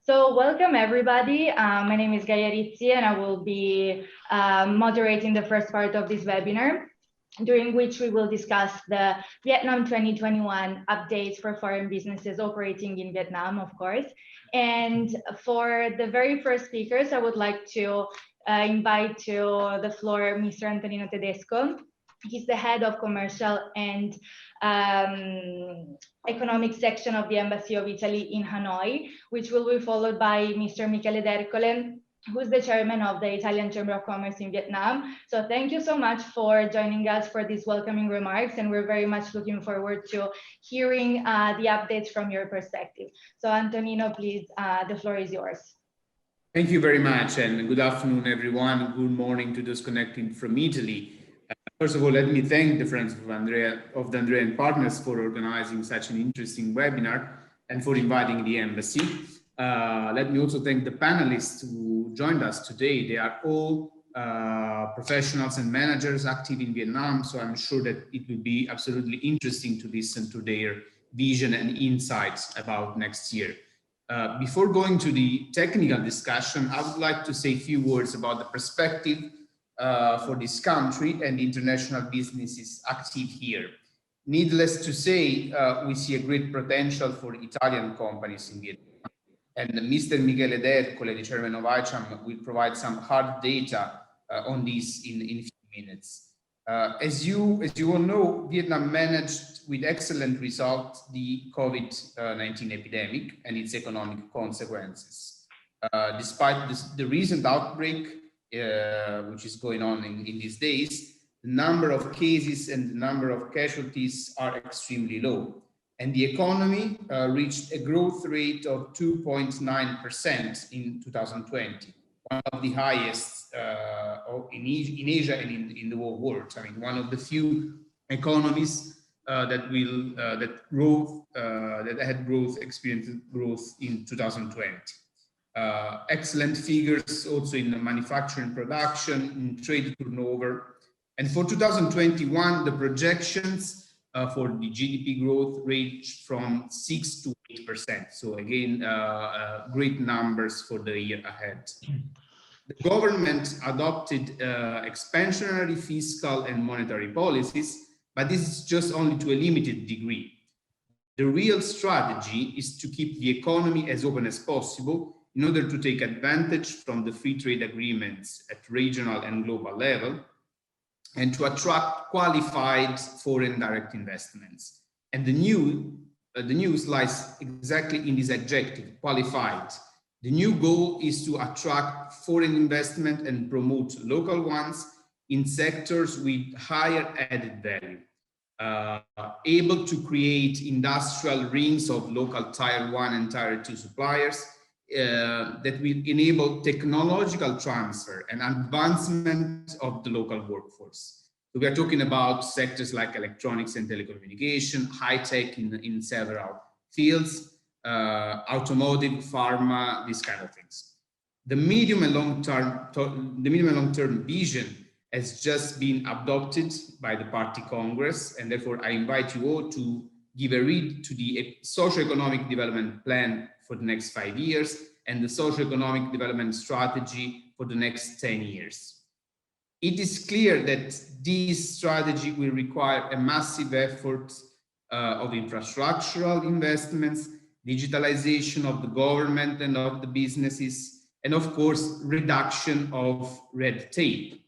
So welcome everybody. My name is Gaia and I will be moderating the first part of this webinar, during which we will discuss the Vietnam 2021 updates for foreign businesses operating in Vietnam, of course. And for the very first speakers, I would like to invite to the floor Mr. Antonino Tedesco. He's the head of commercial and economic section of the Embassy of Italy in Hanoi, which will be followed by Mr. Michele, who's the chairman of the Italian Chamber of Commerce in Vietnam. So thank you so much for joining us for these welcoming remarks, and we're very much looking forward to hearing the updates from your perspective. So Antonino, please, the floor is yours. Thank you very much, and good afternoon, everyone. Good morning to those connecting from Italy. First of all, let me thank the Friends of the Andrea and Partners for organizing such an interesting webinar and for inviting the embassy. Let me also thank the panelists who joined us today. They are all professionals and managers active in Vietnam, so I'm sure that it will be absolutely interesting to listen to their vision and insights about next year. Before going to the technical discussion, I would like to say a few words about the perspective for this country and international businesses active here. Needless to say, we see a great potential for Italian companies in Vietnam. And Mr. Michele, the chairman of ICHAM, will provide some hard data on this in a few minutes. As you all know, Vietnam managed with excellent results the COVID-19 epidemic and its economic consequences. Despite the recent outbreak, which is going on in these days, the number of cases and the number of casualties are extremely low. And the economy reached a growth rate of 2.9% in 2020, one of the highest in Asia and in the whole world. I mean, one of the few economies that had experienced growth in 2020. Excellent figures also in the manufacturing production, in trade turnover. And for 2021, the projections for the GDP growth range from 6 to 8%. So again, great numbers for the year ahead. The government adopted expansionary fiscal and monetary policies, but this is just only to a limited degree. The real strategy is to keep the economy as open as possible in order to take advantage from the free trade agreements at regional and global level, and to attract qualified foreign direct investments. And the news lies exactly in this adjective, qualified. The new goal is to attract foreign investment and promote local ones in sectors with higher added value, able to create industrial rings of local tier 1 and tier 2 suppliers, that will enable technological transfer and advancement of the local workforce. So we are talking about sectors like electronics and telecommunication, high tech in several fields, automotive, pharma, these kind of things. The medium and long term vision has just been adopted by the Party Congress, and therefore I invite you all to give a read to the socio-economic development plan for the next 5 years and the socio-economic development strategy for the next 10 years. It is clear that this strategy will require a massive effort of infrastructural investments, digitalization of the government and of the businesses, and of course, reduction of red tape.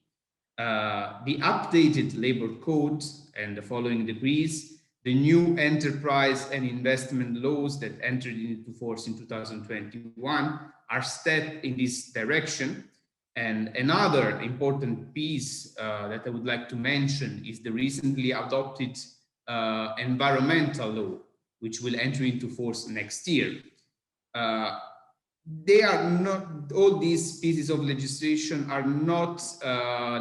The updated labor code and the following decrees, the new enterprise and investment laws that entered into force in 2021 are steps in this direction. And another important piece that I would like to mention is the recently adopted environmental law, which will enter into force next year. They are not, all these pieces of legislation are not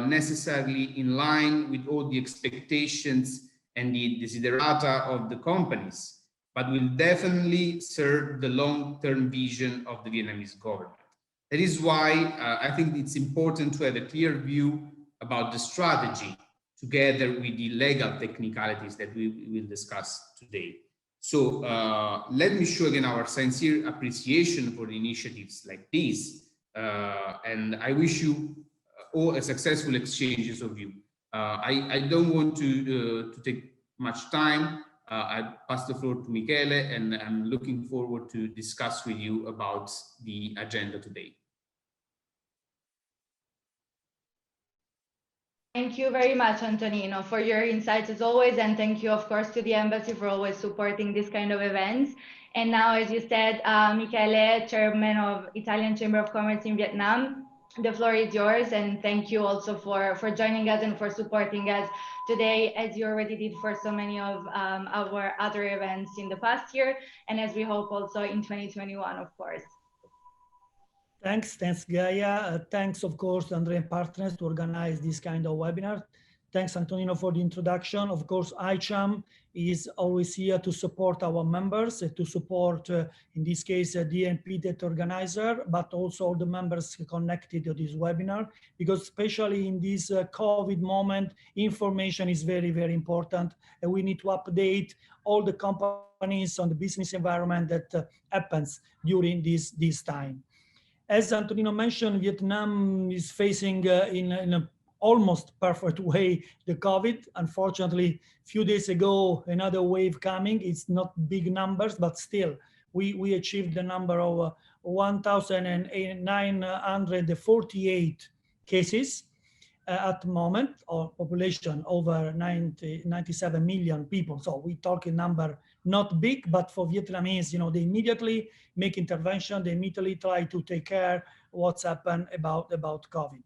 necessarily in line with all the expectations and the desiderata of the companies, but will definitely serve the long-term vision of the Vietnamese government. That is why I think it's important to have a clear view about the strategy together with the legal technicalities that we will discuss today. So let me show again our sincere appreciation for initiatives like these. And I wish you all a successful exchanges of view. I don't want to take much time. I pass the floor to Michele, and I'm looking forward to discuss with you about the agenda today. Thank you very much, Antonino, for your insights as always. And thank you, of course, to the Embassy for always supporting this kind of events. And now, as you said, Michele, Chairman of Italian Chamber of Commerce in Vietnam, the floor is yours. And thank you also for joining us and for supporting us today, as you already did for so many of our other events in the past year. And as we hope also in 2021, of course. Thanks, Gaia. Thanks, of course, Andrea and partners to organize this kind of webinar. Thanks, Antonino, for the introduction. Of course, ICHAM is always here to support our members, to support, in this case, DNP, that organizer, but also all the members connected to this webinar, because especially in this COVID moment, information is very, very important, and we need to update all the companies on the business environment that happens during this time. As Antonino mentioned, Vietnam is facing in an almost perfect way the COVID. Unfortunately, a few days ago, another wave coming. It's not big numbers, but still, we achieved the number of 1,948 cases at the moment, or population over 97 million people. So we talk a number not big, but for Vietnamese, they immediately make intervention. They immediately try to take care what's happened about COVID.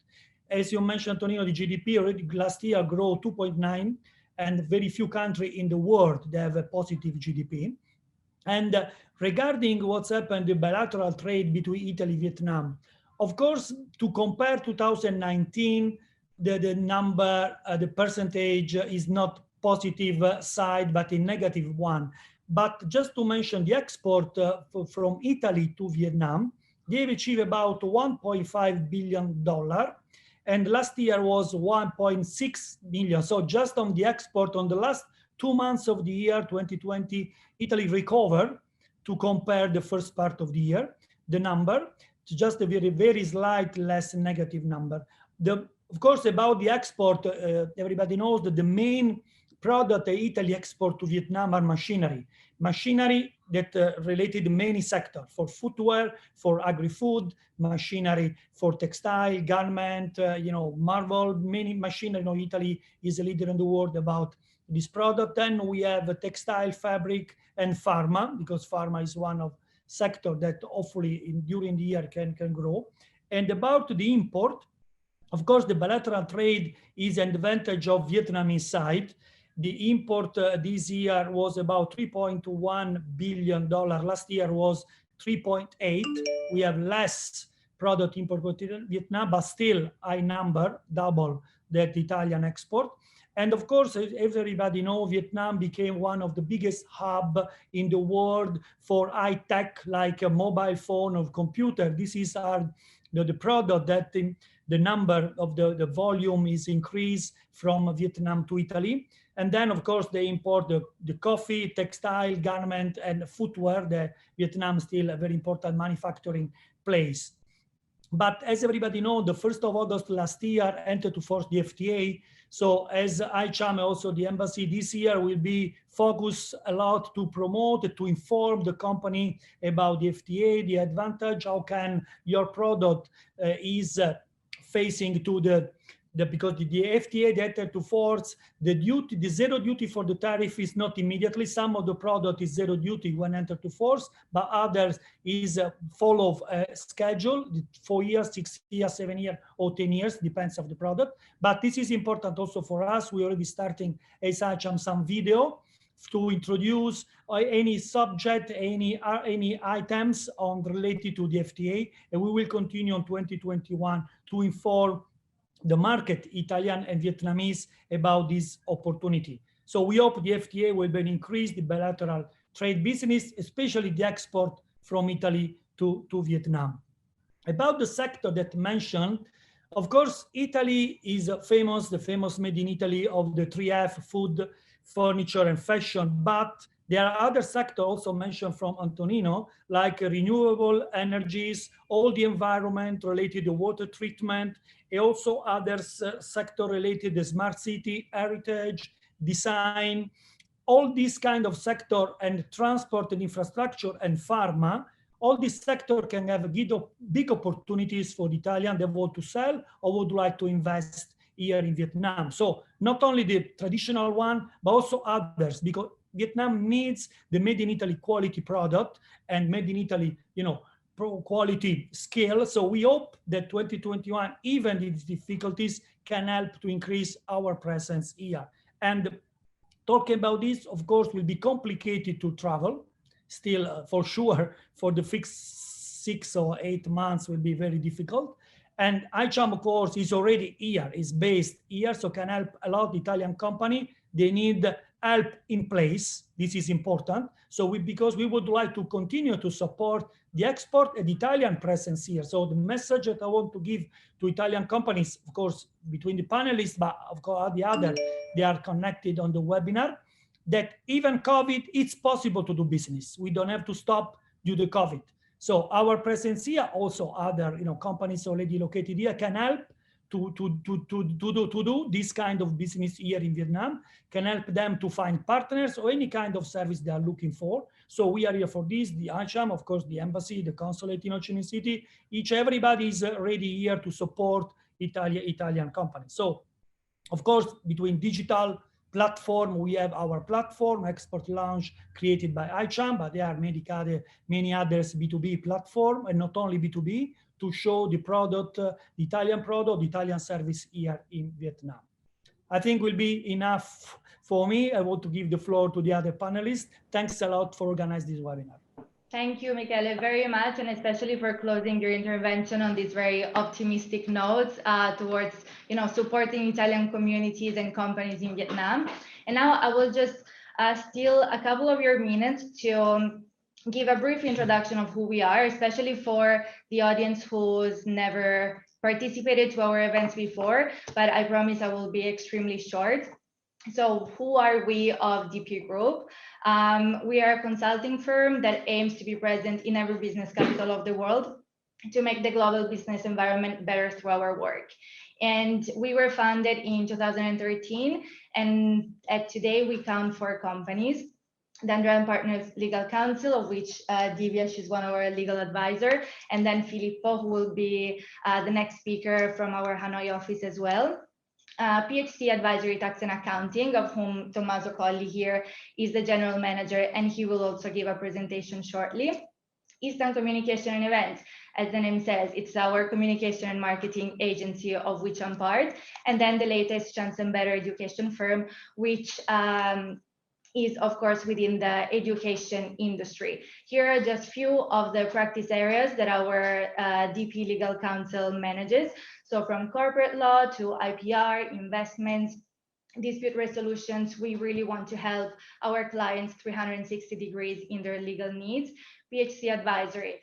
As you mentioned, Antonino, the GDP already last year grew 2.9, and very few countries in the world they have a positive GDP. And regarding what's happened, the bilateral trade between Italy and Vietnam, of course, to compare 2019, the number, the percentage is not positive side, but a negative one. But just to mention the export from Italy to Vietnam, they've achieved about $1.5 billion. And last year was 1.6 billion. So just on the export on the last 2 months of the year, 2020, Italy recovered to compare the first part of the year, the number, to just a very, very slight less negative number. Of course, about the export, everybody knows that the main product that Italy export to Vietnam are machinery. Machinery that related to many sectors, for footwear, for agri-food, machinery for textile, garment, marble, many machinery. Italy is a leader in the world about this product. Then we have textile, fabric, and pharma, because pharma is one of sector that hopefully during the year can grow. And about the import, of course, the bilateral trade is an advantage of Vietnamese side. The import this year was about $3.1 billion. Last year was 3.8. We have less product import to Vietnam, but still high number, double that Italian export. And of course, everybody knows Vietnam became one of the biggest hub in the world for high tech, like a mobile phone or computer. This is the product that the number of the volume is increased from Vietnam to Italy. And then, of course, they import the coffee, textile, garment, and footwear. The Vietnam still a very important manufacturing place. But as everybody knows, the 1st of August last year entered to force the FTA. So as ICHAM, also the embassy this year will be focused a lot to promote, to inform the company about the FTA, the advantage, how can your product is facing to because the FTA that entered to force the zero duty for the tariff is not immediately. Some of the product is zero duty when entered to force, but others is follow a schedule, 4 years, 6 years, 7 years, or 10 years, depends of the product. But this is important also for us. We already starting as ICHAM some video to introduce any subject, any items on related to the FTA, and we will continue in 2021 to inform the market, Italian and Vietnamese, about this opportunity. So we hope the FTA will be increase the bilateral trade business, especially the export from Italy to Vietnam. About the sector that mentioned, of course, Italy is the famous made in Italy of the 3F, food, furniture, and fashion, but There are other sectors also mentioned from Antonino, like renewable energies, all the environment related to water treatment, and also other sector related to smart city, heritage, design, all these kind of sector, and transport and infrastructure and pharma. All these sector can have big opportunities for the Italian that want to sell or would like to invest here in Vietnam. So not only the traditional one, but also others, because Vietnam needs the made in Italy quality product and made in Italy, quality scale. So we hope that 2021, even its difficulties, can help to increase our presence here. And talking about this, of course, will be complicated to travel. Still, for sure, for the fixed 6 or 8 months will be very difficult. And ICHAM, of course, is already here, is based here, so can help a lot of Italian company. They need help in place. This is important. So because we would like to continue to support the export and Italian presence here. So the message that I want to give to Italian companies, of course, between the panelists, but of course the other, they are connected on the webinar, that even COVID, it's possible to do business. We don't have to stop due to COVID. So our presence here, also other companies already located here, can help to do this kind of business here in Vietnam, can help them to find partners or any kind of service they are looking for. So we are here for this, the ICHAM, of course, the embassy, the consulate in Ho Chi Minh City, everybody is ready here to support Italian companies. So of course, between digital platform, we have our platform, Export Lounge, created by ICHAM, but there are many others B2B platform, and not only B2B, to show the product, the Italian service here in Vietnam. I think will be enough for me. I want to give the floor to the other panelists. Thanks a lot for organizing this webinar. Thank you, Michele, very much, and especially for closing your intervention on these very optimistic notes towards, supporting Italian communities and companies in Vietnam. And now I will just steal a couple of your minutes to give a brief introduction of who we are, especially for the audience who's never participated to our events before, but I promise I will be extremely short. So who are we of DP Group? We are a consulting firm that aims to be present in every business capital of the world to make the global business environment better through our work. And we were founded in 2013, and today we count 4 companies. The Andreatta Partners Legal Counsel, of which Divya, she's one of our legal advisor, and then Filippo, who will be the next speaker from our Hanoi office as well. PhD Advisory Tax and Accounting, of whom Tommaso Colli here is the general manager, and he will also give a presentation shortly. Eastern Communication and Events, as the name says, it's our communication and marketing agency, of which I'm part. And then the latest Chance and Better education firm, which is, of course, within the education industry. Here are just few of the practice areas that our DP Legal Counsel manages. So from corporate law to IPR, investments, dispute resolutions, we really want to help our clients 360 degrees in their legal needs. PhD advisory,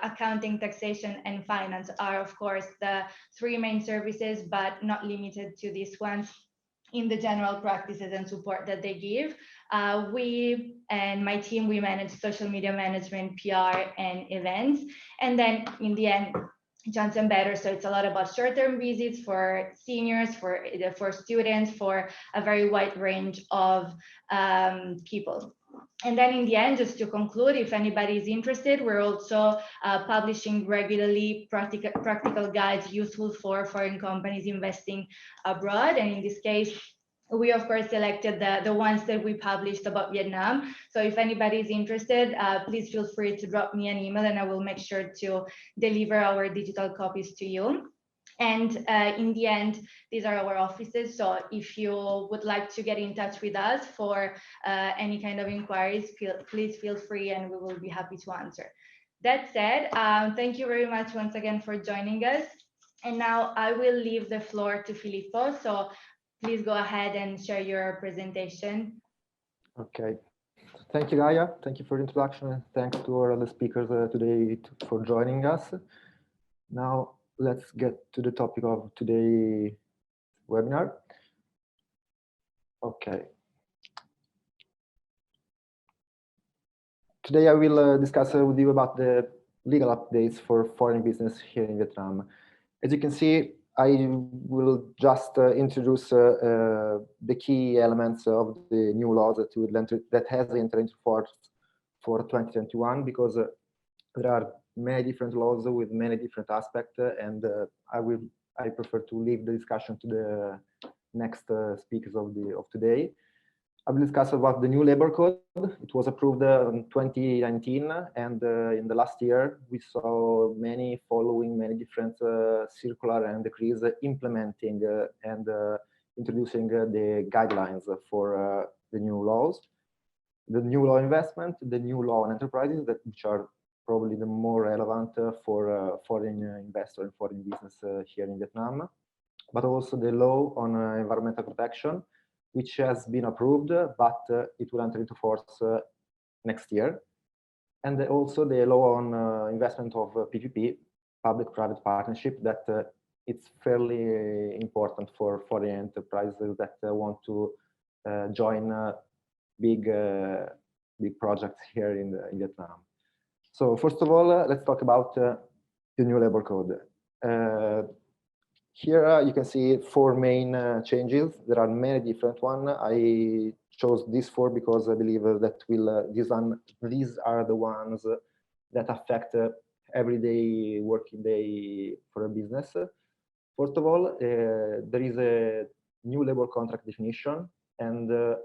accounting, taxation, and finance are, of course, the 3 main services, but not limited to these ones in the general practices and support that they give. We and my team, we manage social media management, PR, and events. And then in the end, Chance and Better. So it's a lot about short-term visits for seniors, for students, for a very wide range of people. And then in the end, just to conclude, if anybody is interested, we're also publishing regularly practical guides useful for foreign companies investing abroad. And in this case, we of course selected the ones that we published about Vietnam. So if anybody is interested, please feel free to drop me an email and I will make sure to deliver our digital copies to you. And in the end, these are our offices. So if you would like to get in touch with us for any kind of inquiries, please feel free and we will be happy to answer. That said, thank you very much once again for joining us. And now I will leave the floor to Filippo. So please go ahead and share your presentation. Okay. Thank you, Gaia. Thank you for the introduction. And thanks to all the speakers today for joining us. Now, let's get to the topic of today's webinar. Okay. today I will discuss with you about the legal updates for foreign business here in Vietnam. As you can see, I will just introduce the key elements of the new laws that has entered into force for 2021, because there are many different laws with many different aspects, and I prefer to leave the discussion to the next speakers of today. I will discuss about the new labor code. It was approved in 2019, and in the last year we saw many different circular and decrees implementing and introducing the guidelines for the new laws, the new law investment, the new law on enterprises, which are probably the more relevant for foreign investor and foreign business here in Vietnam, but also the law on environmental protection, which has been approved, but it will enter into force next year. And also the law on investment of PPP, public-private partnership, that it's fairly important for foreign enterprises that want to join big projects here in Vietnam. So first of all, let's talk about the new labor code. Here you can see four main changes. There are many different ones. I chose these four because I believe that these are the ones that affect everyday working day for a business. First of all, there is a new labor contract definition, and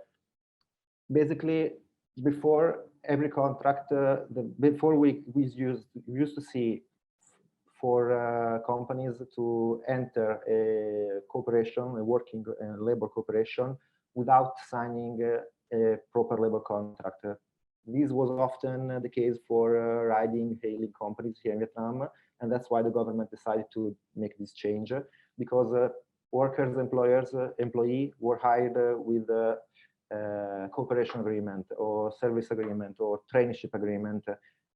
basically before every contract, before we used to see for companies to enter a cooperation, a working labor cooperation, without signing a proper labor contract. This was often the case for riding hailing companies here in Vietnam, and that's why the government decided to make this change, because workers, employee were hired with a cooperation agreement or service agreement or traineeship agreement,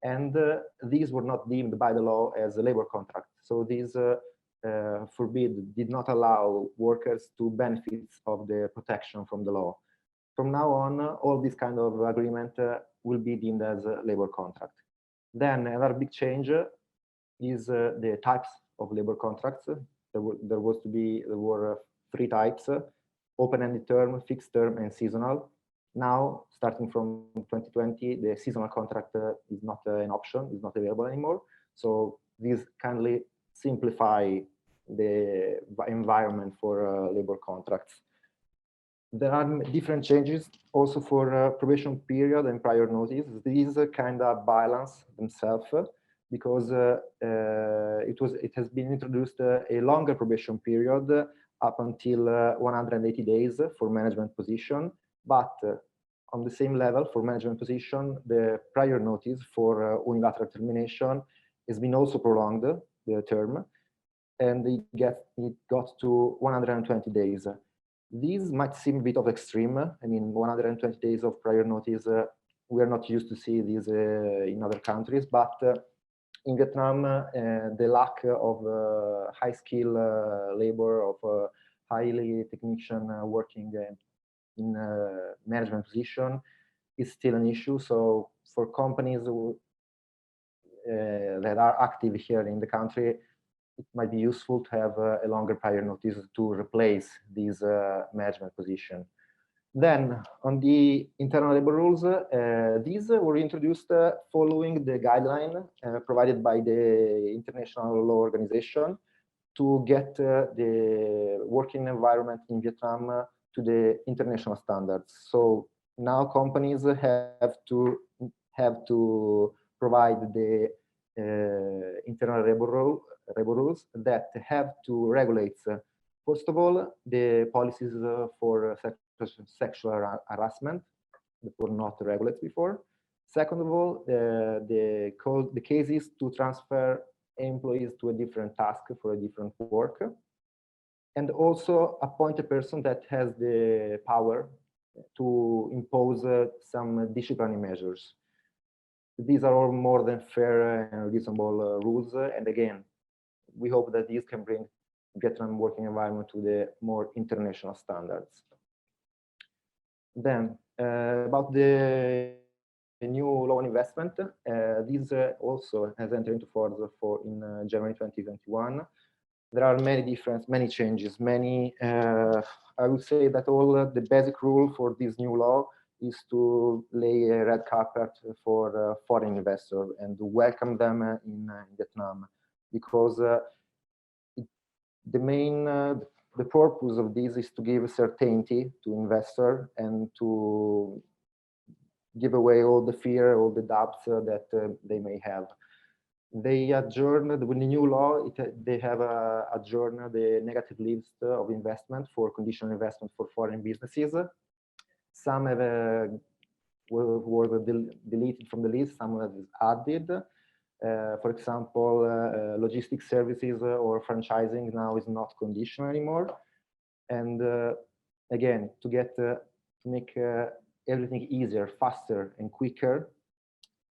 and these were not deemed by the law as a labor contract. So these did not allow workers to benefit of the protection from the law. From now on, all this kind of agreement will be deemed as a labor contract. Then another big change is the types of labor contracts. There were three types: open-ended term, fixed term, and seasonal. Now, starting from 2020, the seasonal contract is not an option, is not available anymore. So these kindly simplify the environment for labor contracts. There are different changes also for probation period and prior notice. These kind of balance themselves, because it has been introduced a longer probation period up until 180 days for management position, but on the same level for management position, the prior notice for unilateral termination has been also prolonged, the term, and it got to 120 days. These might seem a bit of extreme. I mean, 120 days of prior notice, we are not used to see these in other countries, but in Vietnam, the lack of high skill labor, of highly technician working in management position is still an issue. So for companies that are active here in the country, it might be useful to have a longer prior notice to replace these management position. Then on the internal labor rules, these were introduced following the guideline provided by the International Law Organization to get the working environment in Vietnam to the international standards. So now companies have to provide the internal labor rules that have to regulate, first of all, the policies for sexual harassment that were not regulated before. Second of all, the cases to transfer employees to a different task for a different work, and also appoint a person that has the power to impose some disciplinary measures. These are all more than fair and reasonable rules, and again, we hope that these can bring Vietnam working environment to the more international standards. Then about the new law on investment. This also has entered into force in January 2021. There are many changes, I would say that all the basic rule for this new law is to lay a red carpet for foreign investors and welcome them in Vietnam, because the purpose of this is to give certainty to investor and to give away all the fear, all the doubts that they may have. They adjourned, with the new law, they have adjourned the negative list of investment for conditional investment for foreign businesses. Some have were deleted from the list, some have added. For example, logistics services or franchising now is not conditional anymore. And again, to make everything easier, faster, and quicker,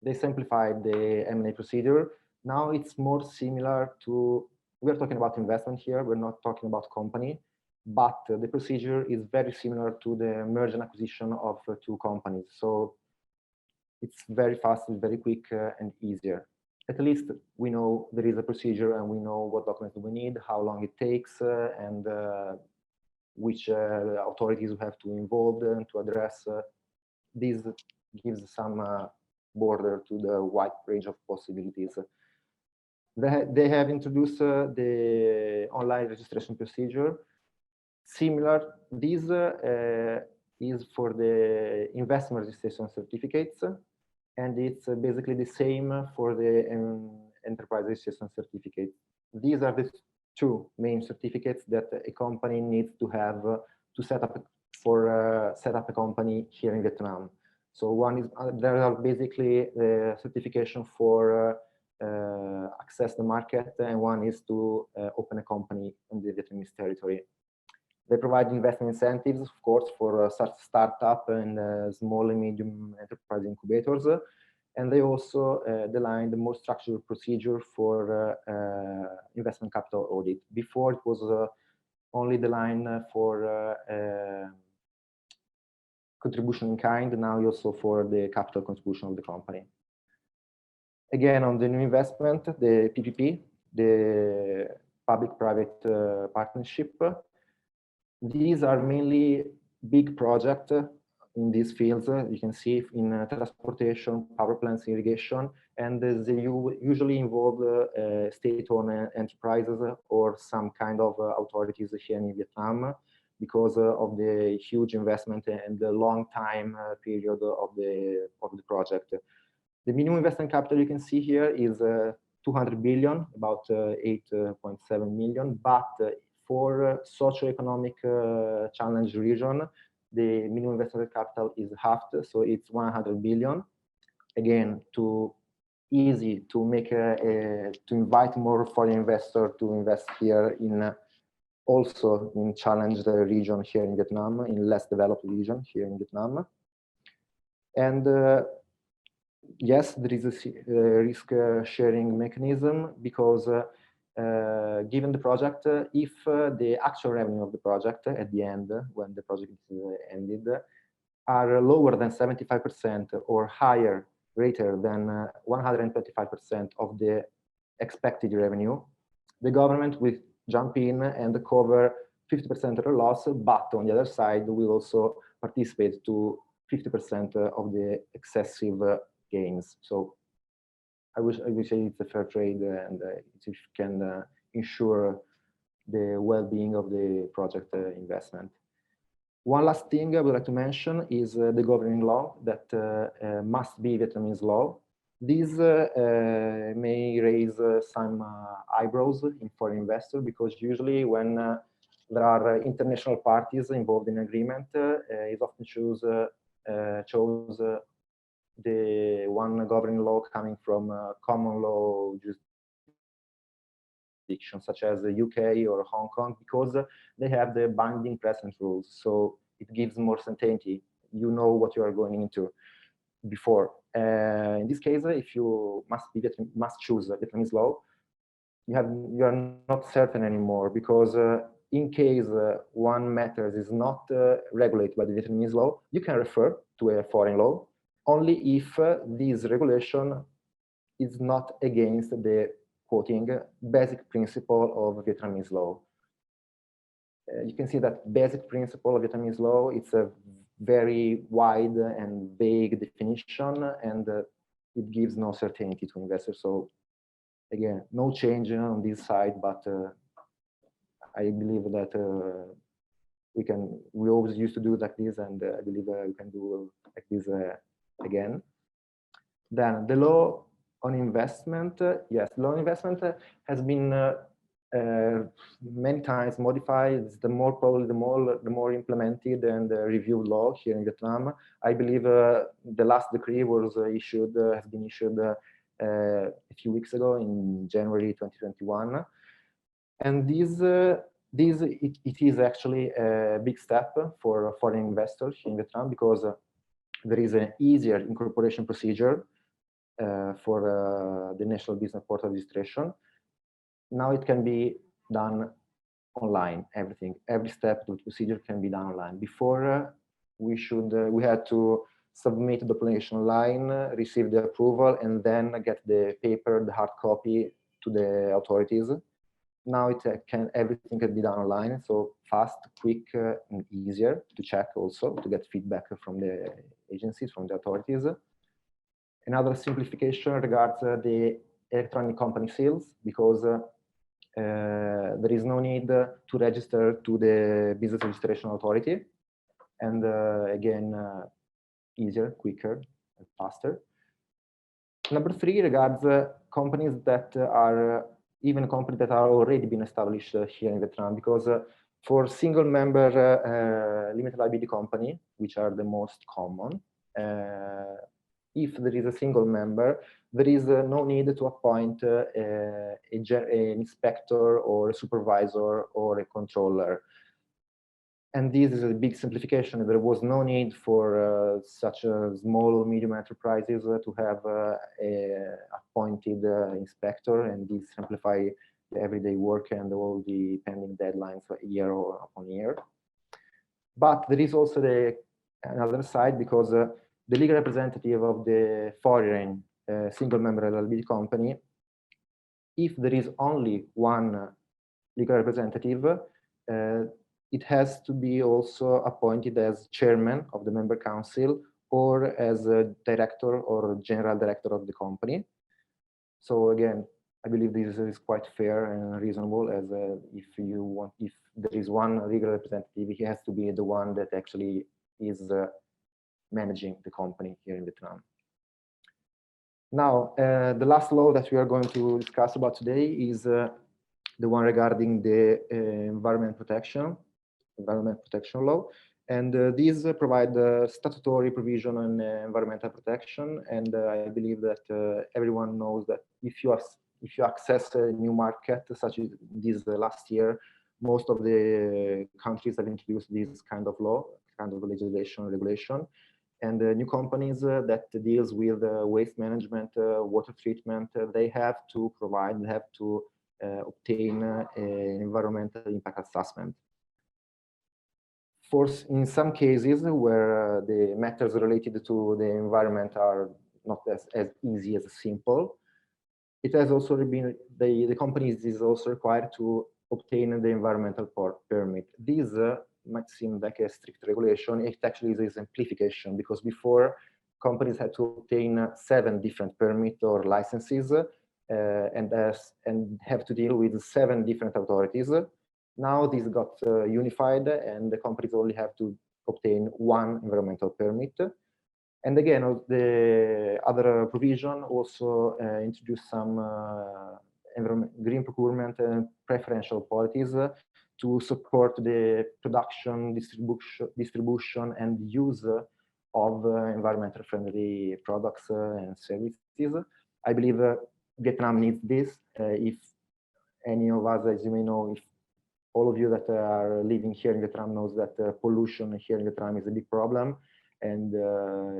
they simplified the M&A procedure. Now it's more similar to, we're talking about investment here, we're not talking about company, but the procedure is very similar to the merger and acquisition of two companies. So it's very fast, it's very quick and easier. At least we know there is a procedure and we know what documents we need, how long it takes, and which authorities we have to involve to address. This gives some border to the wide range of possibilities. They have introduced the online registration procedure. Similar, this is for the investment registration certificates, and it's basically the same for the enterprise registration certificate. These are the two main certificates that a company needs to have to set up a company here in Vietnam. So one is there are basically the certification for access the market, and one is to open a company in the Vietnamese territory. They provide investment incentives, of course, for such startup and small and medium enterprise incubators. And they also design the more structured procedure for investment capital audit. Before it was only the line for contribution in kind, now also for the capital contribution of the company. Again, on the new investment, the PPP, the public-private partnership, these are mainly big projects in these fields. You can see in transportation, power plants, irrigation, and they usually involve state-owned enterprises or some kind of authorities here in Vietnam, because of the huge investment and the long time period of the project. The minimum investment capital you can see here is 200 billion, about 8.7 million, but for socioeconomic challenged region, the minimum investment capital is halved, so it's 100 billion. Again, easy to make to invite more foreign investors to invest here in also in challenged region here in Vietnam, in less developed region here in Vietnam. And yes, there is a risk sharing mechanism, because given the project, if the actual revenue of the project at the end, when the project is ended, are lower than 75% or higher, greater than 125% of the expected revenue, the government will jump in and cover 50% of the loss, but on the other side will also participate to 50% of the excessive gains. So I would say it's a fair trade, and it can ensure the well-being of the project investment. One last thing I would like to mention is the governing law that must be Vietnamese law. This may raise some eyebrows in foreign investors, because usually when there are international parties involved in agreement, it often chose the one governing law coming from common law jurisdictions, such as the UK or Hong Kong, because they have the binding precedent rules. So it gives more certainty. You know what you are going into before. In this case, if you must choose Vietnamese law, you are not certain anymore, because in case one matter is not regulated by the Vietnamese law, you can refer to a foreign law, only if this regulation is not against the, quoting, basic principle of Vietnamese law. You can see that basic principle of Vietnamese law, it's a very wide and vague definition, and it gives no certainty to investors. So again, no change on this side, but I believe that we always used to do like this, and I believe we can do like this again. Then the law on investment, yes, law on investment has been many times modified. It's the more implemented and reviewed law here in Vietnam. I believe the last decree was has been issued a few weeks ago in January 2021, and it is actually a big step for foreign investors in Vietnam, because there is an easier incorporation procedure for the National Business Portal registration. Now it can be done online. Every step of the procedure can be done online. Before, we had to submit the application online, receive the approval, and then get the hard copy to the authorities. Now everything can be done online, so fast, quick, and easier to check, also to get feedback from the agencies, from the authorities. Another simplification regards the electronic company seals, because there is no need to register to the Business Registration Authority, and again, easier, quicker, and faster. Number 3 regards companies that are even companies that are already been established here in Vietnam, because for single member limited liability company, which are the most common, if there is a single member, there is no need to appoint an inspector or a supervisor or a controller. And this is a big simplification. There was no need for such small or medium enterprises to have a appointed inspector, and this simplify the everyday work and all the pending deadlines year upon year. But there is also another side, because the legal representative of the foreign single member liability company, if there is only one legal representative, it has to be also appointed as chairman of the member council or as a director or general director of the company. So again, I believe this is quite fair and reasonable, as if there is one legal representative, he has to be the one that actually is managing the company here in Vietnam. Now, the last law that we are going to discuss about today is the one regarding the environment protection law. And these provide statutory provision on environmental protection. And I believe that everyone knows that if you access a new market, such as this last year, most of the countries have introduced this kind of law, kind of legislation, regulation. And new companies that deals with waste management, water treatment, they have to obtain an environmental impact assessment. In some cases where the matters related to the environment are not as easy as simple, it has also been, the companies is also required to obtain the environmental permit. This might seem like a strict regulation. It actually is a simplification, because before companies had to obtain 7 different permits or licenses and have to deal with 7 different authorities. Now this got unified, and the companies only have to obtain 1 environmental permit. And again, the other provision also introduced some green procurement and preferential policies to support the production, distribution, and use of environmental friendly products and services. I believe Vietnam needs this. If any of us, as you may know, if all of you that are living here in Vietnam knows that pollution here in Vietnam is a big problem, and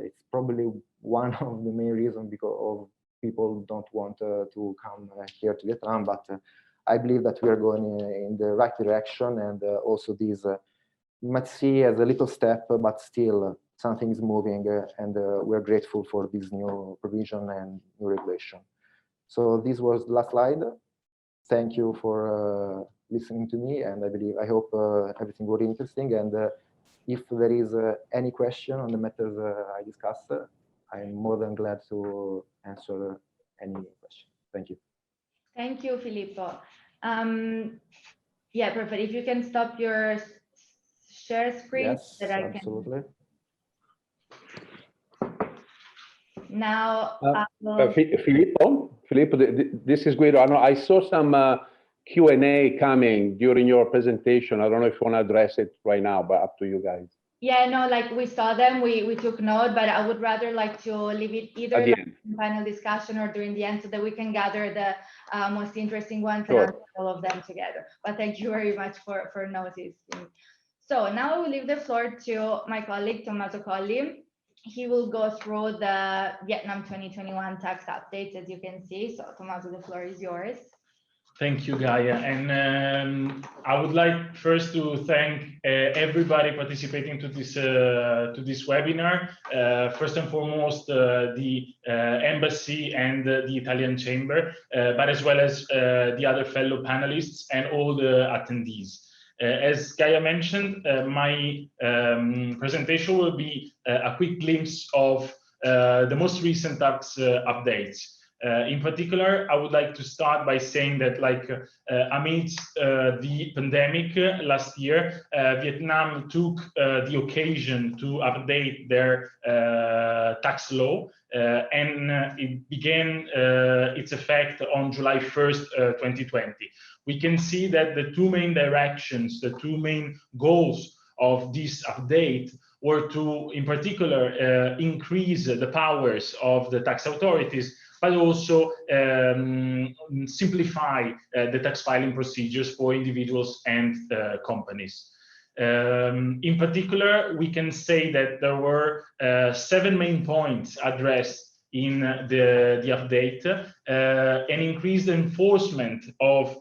it's probably one of the main reasons because people don't want to come here to Vietnam. But I believe that we are going in the right direction, and also this you might see as a little step, but still something is moving, and we're grateful for this new provision and new regulation. So this was the last slide. Thank you for listening to me, and I hope everything was interesting. And if there is any question on the matters I discussed, I'm more than glad to answer any question. Thank you. Thank you, Filippo. Yeah, perfect. If you can stop your share screen. Yes, that I absolutely. Now, Filippo, this is Guido. I saw some Q&A coming during your presentation. I don't know if you want to address it right now, but up to you guys. Yeah, no, like we saw them, we took note, but I would rather like to leave it either At the like end. in final discussion or during the end so that we can gather the most interesting ones Sure. and answer all of them together. But thank you very much for noticing. So now I will leave the floor to my colleague, Tommaso Colli. He will go through the Vietnam 2021 tax updates, as you can see. So Tommaso, the floor is yours. Thank you, Gaia. And I would like first to thank everybody participating to this webinar. First and foremost, the Embassy and the Italian Chamber, but as well as the other fellow panelists and all the attendees. As Gaia mentioned, my presentation will be a quick glimpse of the most recent tax updates. In particular, I would like to start by saying that, like, amidst the pandemic last year, Vietnam took the occasion to update their tax law, and it began its effect on July 1st, 2020. We can see that the two main directions, the two main goals of this update were to, in particular, increase the powers of the tax authorities, but also simplify the tax filing procedures for individuals and companies. In particular, we can say that there were 7 main points addressed in the update: an increased enforcement of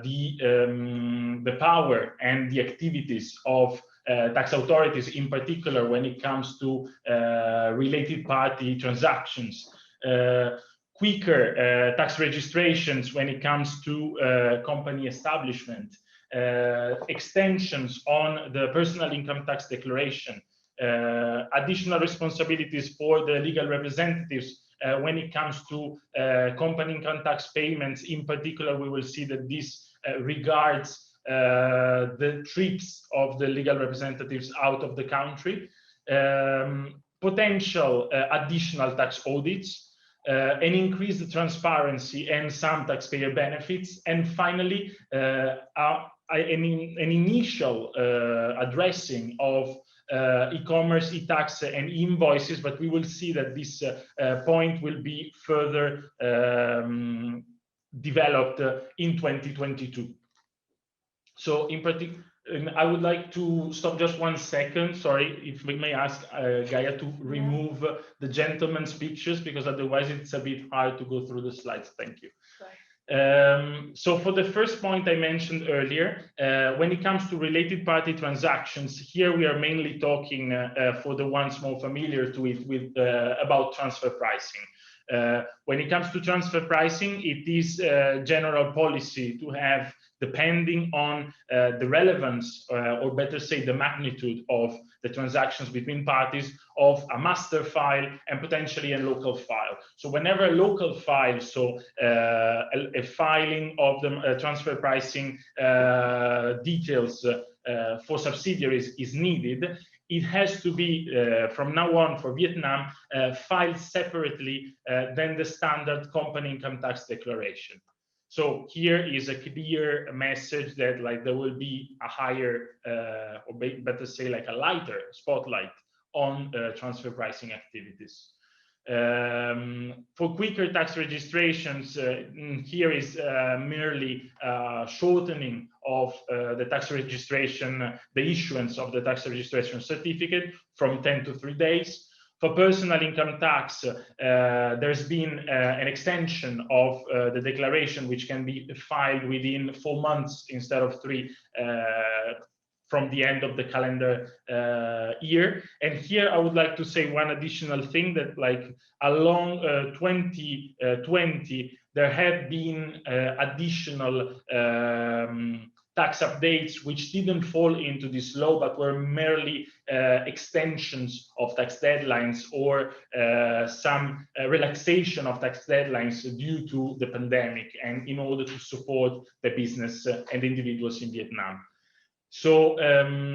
the power and the activities of tax authorities, in particular when it comes to related party transactions, quicker tax registrations when it comes to company establishment, extensions on the personal income tax declaration, additional responsibilities for the legal representatives when it comes to company income tax payments. In particular, we will see that this regards the trips of the legal representatives out of the country, potential additional tax audits, an increased transparency and some taxpayer benefits, and finally an initial addressing of e-commerce, e-tax and invoices, but we will see that this point will be further developed in 2022. So in particular, I would like to stop just 1 second. Sorry, if we may ask Gaia to remove the gentleman's pictures, because otherwise it's a bit hard to go through the slides. Thank you. So for the first point I mentioned earlier, when it comes to related party transactions, here we are mainly talking, for the ones more familiar to it, about transfer pricing. When it comes to transfer pricing, it is general policy to have, depending on the relevance, or better say the magnitude of the transactions between parties, of a master file and potentially a local file. So whenever a local file, so a filing of the transfer pricing details for subsidiaries is needed, it has to be, from now on for Vietnam, filed separately than the standard company income tax declaration. So here is a clear message that, like, there will be a higher, or better say, like a lighter spotlight on transfer pricing activities. For quicker tax registrations, here is merely shortening of the tax registration, the issuance of the tax registration certificate from 10 to 3 days. For personal income tax, there's been an extension of the declaration, which can be filed within 4 months instead of 3, from the end of the calendar year. And here I would like to say one additional thing, that like along 2020, there have been additional tax updates which didn't fall into this law, but were merely extensions of tax deadlines or some relaxation of tax deadlines due to the pandemic, and in order to support the business and individuals in Vietnam. So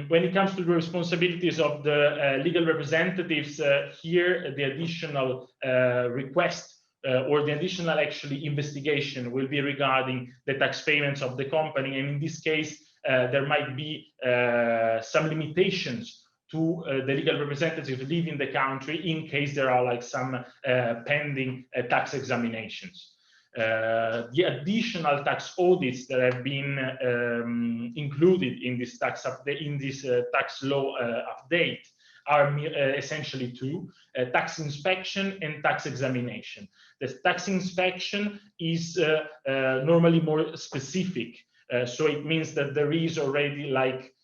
when it comes to the responsibilities of the legal representatives, here the additional request or the additional actually investigation will be regarding the tax payments of the company. And in this case, there might be some limitations to the legal representative leaving the country in case there are like some pending tax examinations. The additional tax audits that have been included in this tax update, in this tax law update, are essentially two: tax inspection and tax examination. The tax inspection is normally more specific, so it means that there is already like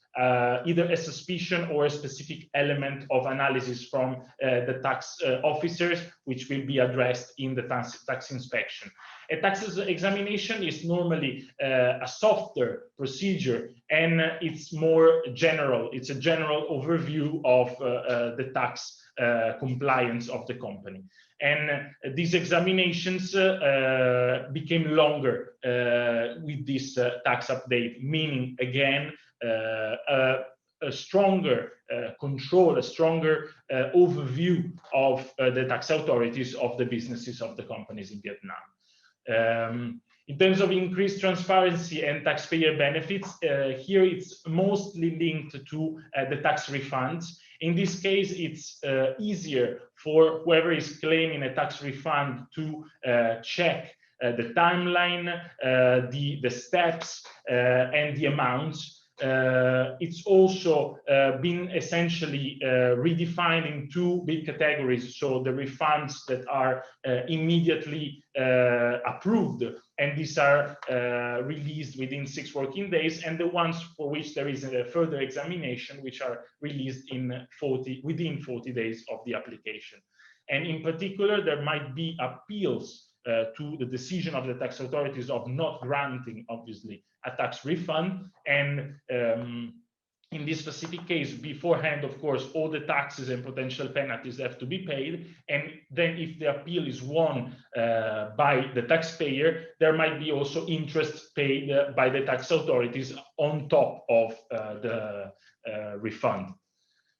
either a suspicion or a specific element of analysis from the tax officers, which will be addressed in the tax inspection. A tax examination is normally a softer procedure, and it's more general. It's a general overview of the tax compliance of the company. And these examinations became longer with this tax update, meaning again, a stronger control, a stronger overview of the tax authorities of the businesses of the companies in Vietnam. In terms of increased transparency and taxpayer benefits, here it's mostly linked to the tax refunds. In this case, it's easier for whoever is claiming a tax refund to check the timeline, the steps, and the amounts. It's also been essentially redefined in two big categories. So the refunds that are immediately approved, and these are released within 6 working days, and the ones for which there is a further examination, which are released in within 40 days of the application. And in particular, there might be appeals to the decision of the tax authorities of not granting, obviously, a tax refund. And in this specific case, beforehand, of course, all the taxes and potential penalties have to be paid. And then if the appeal is won by the taxpayer, there might be also interest paid by the tax authorities on top of the refund.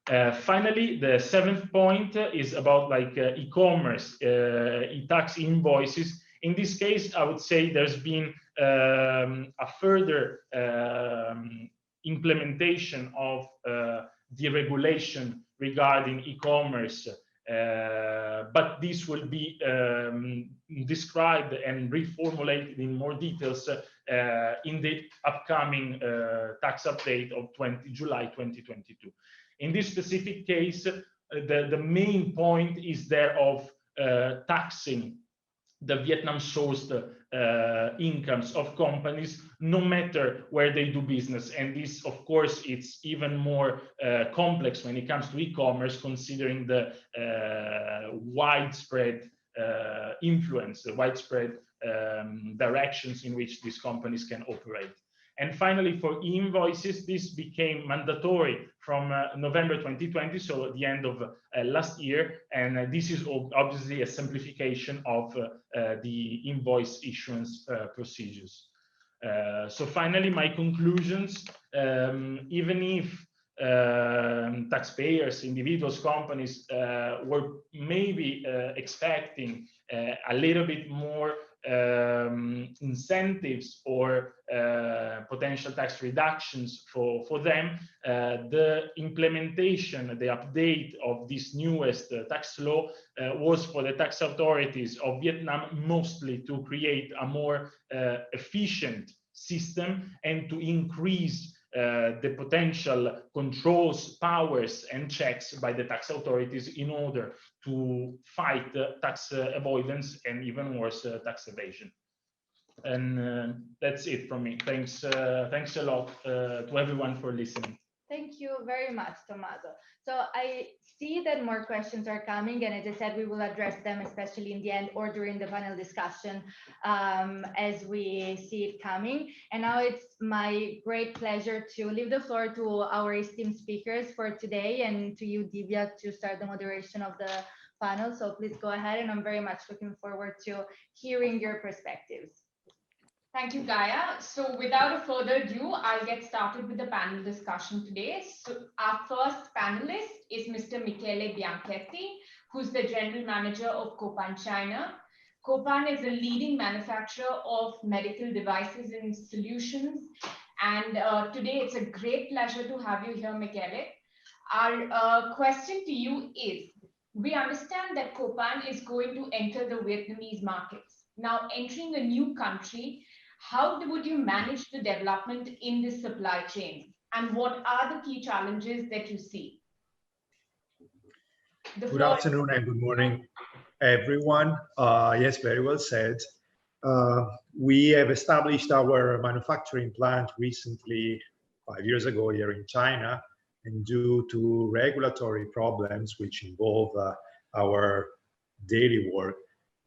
Finally, the 7th point is about like e-commerce, e-tax invoices. In this case, I would say there's been a further implementation of the regulation regarding e-commerce, but this will be described and reformulated in more details in the upcoming tax update of July 2022. In this specific case, the main point is there of taxing the Vietnam-sourced incomes of companies, no matter where they do business. And this, of course, it's even more complex when it comes to e-commerce, considering the widespread influence, the widespread directions in which these companies can operate. And finally, for e-invoices, this became mandatory from November 2020, so at the end of last year. And this is obviously a simplification of the invoice issuance procedures. So finally, my conclusions, even if taxpayers, individuals, companies were maybe expecting a little bit more incentives or potential tax reductions for them, the implementation, the update of this newest tax law was for the tax authorities of Vietnam mostly to create a more efficient system and to increase the potential controls, powers, and checks by the tax authorities in order to fight tax avoidance and even worse, tax evasion. And that's it from me. Thanks a lot to everyone for listening. you very much, Tomaso. So I see that more questions are coming, and as I said, we will address them, especially in the end or during the panel discussion as we see it coming. And now it's my great pleasure to leave the floor to our esteemed speakers for today, and to you, Divya, to start the moderation of the panel. So please go ahead, and I'm very much looking forward to hearing your perspectives. Thank you, Gaia. So without a further ado, I'll get started with the panel discussion today. So our first panelist is Mr. Michele Bianchetti, who's the General Manager of COPAN China. COPAN is a leading manufacturer of medical devices and solutions. And today it's a great pleasure to have you here, Michele. Our question to you is, we understand that COPAN is going to enter the Vietnamese markets. Now, entering a new country, how would you manage the development in this supply chain? And what are the key challenges that you see? Good afternoon and good morning, everyone. Yes, very well said. We have established our manufacturing plant recently, 5 years ago here in China, and due to regulatory problems which involve our daily work,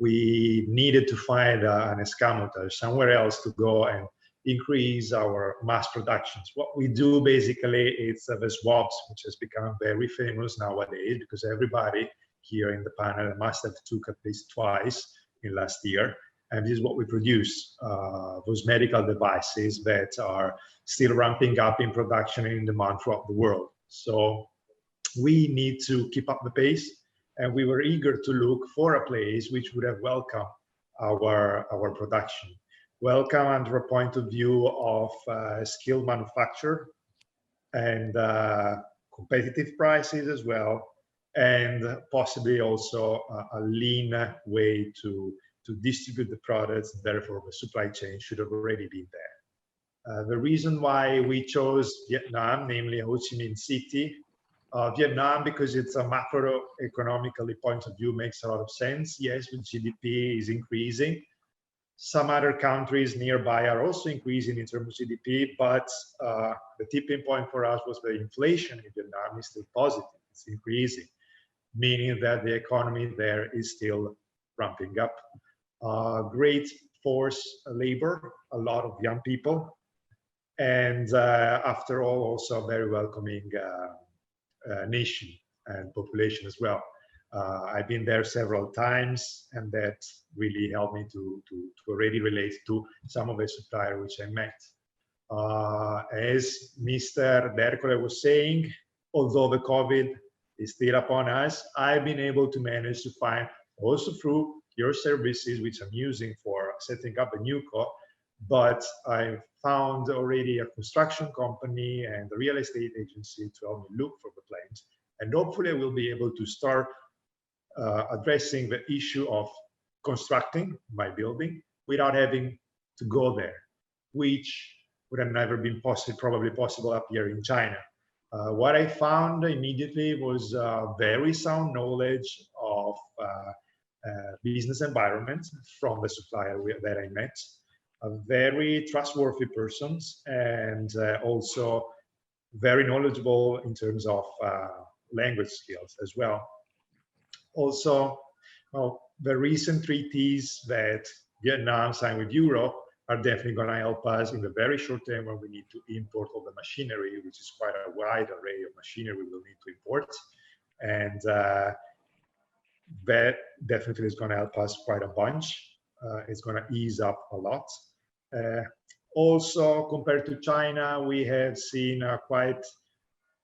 we needed to find an escamotage, somewhere else to go and increase our mass productions. What we do basically is the swaps, which has become very famous nowadays because everybody here in the panel must have took at least twice in last year. And this is what we produce, those medical devices that are still ramping up in production and in demand throughout the world. So we need to keep up the pace, and we were eager to look for a place which would have welcomed our production. Welcome under a point of view of skilled manufacture and competitive prices as well, and possibly also a lean way to distribute the products. Therefore, the supply chain should have already been there. The reason why we chose Vietnam, namely Ho Chi Minh City, Vietnam, because it's a macroeconomically point of view, makes a lot of sense. Yes, the GDP is increasing. Some other countries nearby are also increasing in terms of GDP, but the tipping point for us was the inflation in Vietnam is still positive. It's increasing, meaning that the economy there is still ramping up. Great force labor, a lot of young people, and after all, also a very welcoming nation and population as well. I've been there several times, and that really helped me to already relate to some of the suppliers which I met. As Mr. Dercole was saying, although the COVID is still upon us, I've been able to manage to find, also through your services, which I'm using for setting up a new co, but I found already a construction company and a real estate agency to help me look for the plans. And hopefully I will be able to start addressing the issue of constructing my building without having to go there, which would have never been probably possible up here in China. What I found immediately was very sound knowledge of business environment from the supplier that I met, very trustworthy persons, and also very knowledgeable in terms of language skills as well. Also, the recent treaties that Vietnam signed with Europe are definitely going to help us in the very short term when we need to import all the machinery, which is quite a wide array of machinery we will need to import. And that definitely is going to help us quite a bunch. It's going to ease up a lot. Also, compared to China, we have seen quite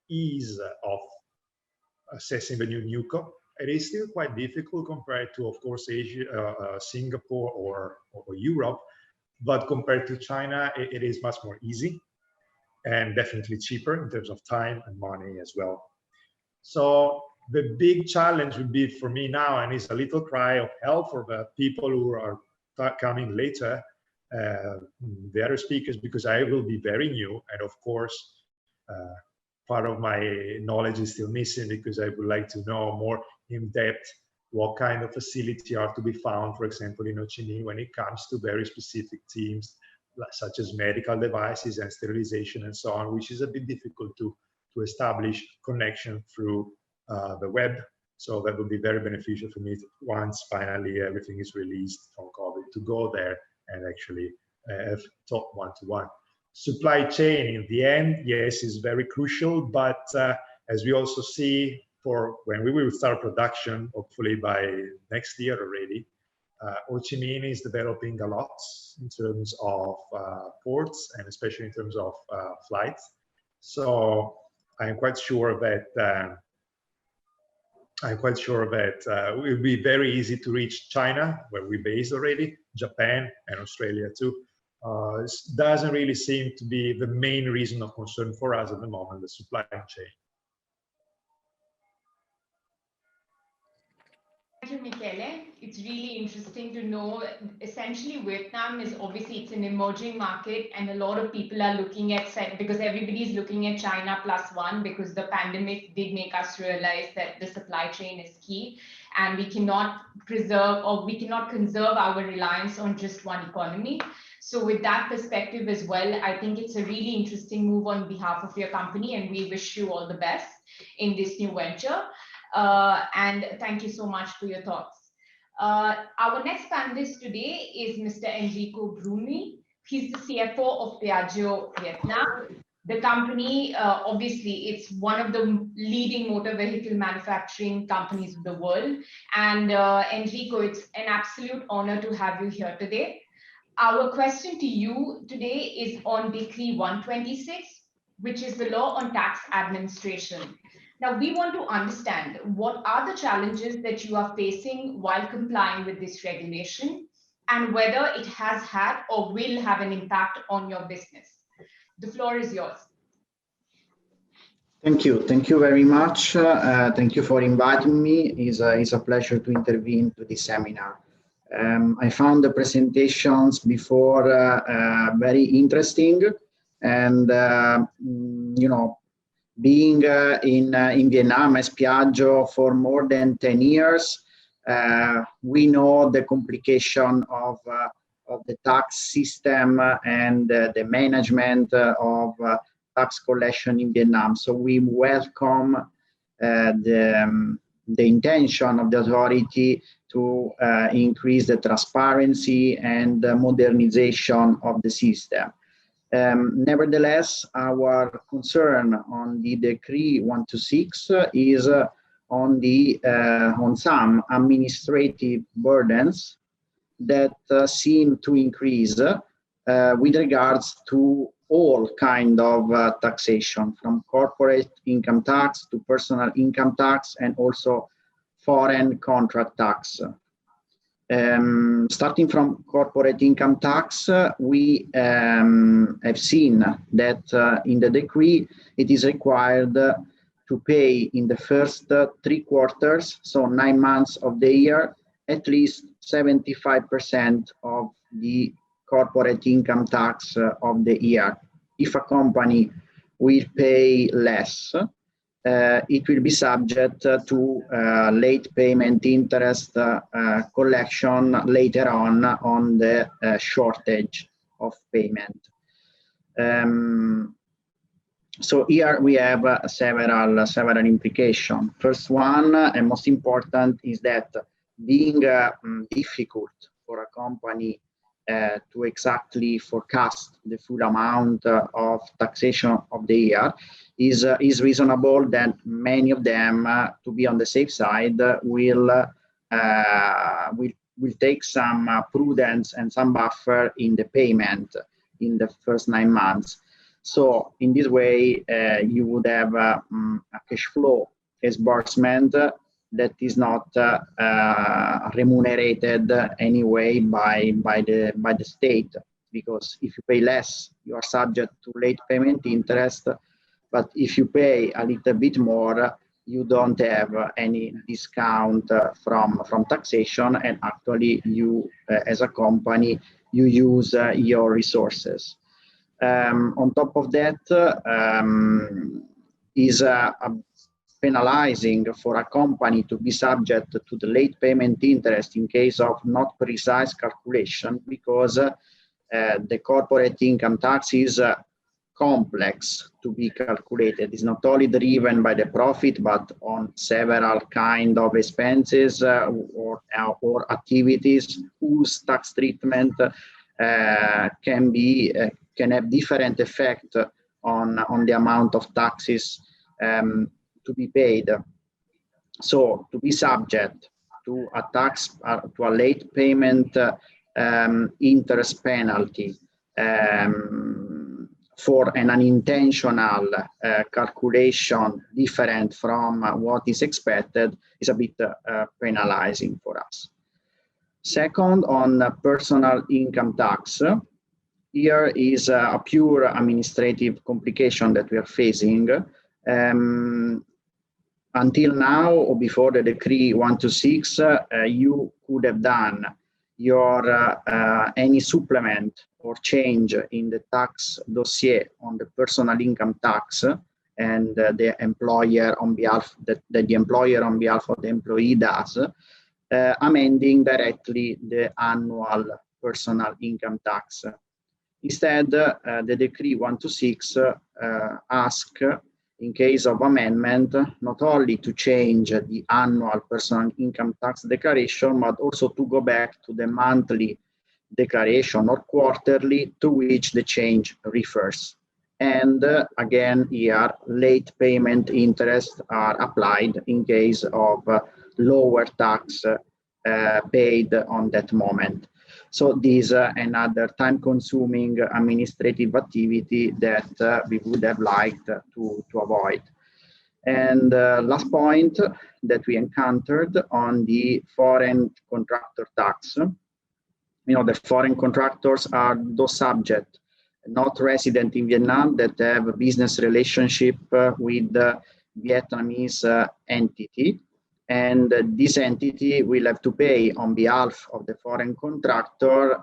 ease of assessing the new NUCO. It is still quite difficult compared to, of course, Asia, Singapore or Europe, but compared to China, it is much more easy and definitely cheaper in terms of time and money as well. So the big challenge would be for me now, and it's a little cry of help for the people who are coming later, the other speakers, because I will be very new, and of course, part of my knowledge is still missing because I would like to know more in depth what kind of facility are to be found, for example, in Ho Chi Minh when it comes to very specific teams, such as medical devices and sterilization and so on, which is a bit difficult to to establish connection through the web. So that would be very beneficial for me once finally everything is released from COVID to go there and actually have talk one-to-one. Supply chain in the end, yes, is very crucial, but as we also see for when we will start production, hopefully by next year already, Ho Chi Minh is developing a lot in terms of ports and especially in terms of flights. So I'm quite sure that it will be very easy to reach China, where we're based already, Japan and Australia too. It doesn't really seem to be the main reason of concern for us at the moment, the supply chain. Thank you, Michele. It's really interesting to know. Essentially, Vietnam is obviously it's an emerging market, and a lot of people are looking at because everybody's looking at China +1 because the pandemic did make us realize that the supply chain is key, and we cannot preserve or we cannot conserve our reliance on just one economy. So with that perspective as well, I think it's a really interesting move on behalf of your company, and we wish you all the best in this new venture. And thank you so much for your thoughts. Our next panelist today is Mr. Enrico Bruni. He's the CFO of Piaggio, Vietnam. The company, obviously, it's one of the leading motor vehicle manufacturing companies of the world. And Enrico, it's an absolute honor to have you here today. Our question to you today is on Decree 126, which is the law on tax administration. Now, we want to understand what are the challenges that you are facing while complying with this regulation and whether it has had or will have an impact on your business. The floor is yours. Thank you. Thank you very much. Thank you for inviting me. It's a pleasure to intervene to this seminar. I found the presentations before very interesting, and you know, being in Vietnam as Piaggio for more than 10 years, we know the complication of the tax system and the management of tax collection in Vietnam. So we welcome the intention of the authority to increase the transparency and the modernization of the system. Nevertheless, our concern on the Decree 126 is on some administrative burdens that seem to increase with regards to all kind of taxation, from corporate income tax to personal income tax and also foreign contract tax. Starting from corporate income tax, we have seen that in the decree it is required to pay in the first 3 quarters, so 9 months of the year, at least 75% of the corporate income tax of the year. If a company will pay less, it will be subject to late payment interest collection later on the shortage of payment. So here we have several implications. First one, and most important, is that being difficult for a company to exactly forecast the full amount of taxation of the year, is reasonable that many of them, to be on the safe side, will take some prudence and some buffer in the payment in the first 9 months. So in this way, you would have a cash flow disbursement that is not remunerated anyway by the state, because if you pay less, you are subject to late payment interest. But if you pay a little bit more, you don't have any discount from taxation, and actually you, as a company, you use your resources. On top of that, is penalizing for a company to be subject to the late payment interest in case of not precise calculation, because the corporate income tax is complex to be calculated. It's not only driven by the profit, but on several kind of expenses or activities whose tax treatment can have different effect on the amount of taxes to be paid. So to be subject to a tax, to a late payment interest penalty for an unintentional calculation different from what is expected is a bit penalizing for us. Second, on personal income tax, here is a pure administrative complication that we are facing. Until now, or before the decree 126, you could have done your any supplement or change in the tax dossier on the personal income tax, and the employer on behalf that the employer on behalf of the employee does, amending directly the annual personal income tax. Instead, the decree 126 asks, in case of amendment, not only to change the annual personal income tax declaration, but also to go back to the monthly declaration or quarterly to which the change refers. And again, here, late payment interests are applied in case of lower tax paid on that moment. So this is another time-consuming administrative activity that we would have liked to avoid. And last point that we encountered on the foreign contractor tax. You know, the foreign contractors are those subjects not resident in Vietnam that have a business relationship with the Vietnamese entity. And this entity will have to pay on behalf of the foreign contractor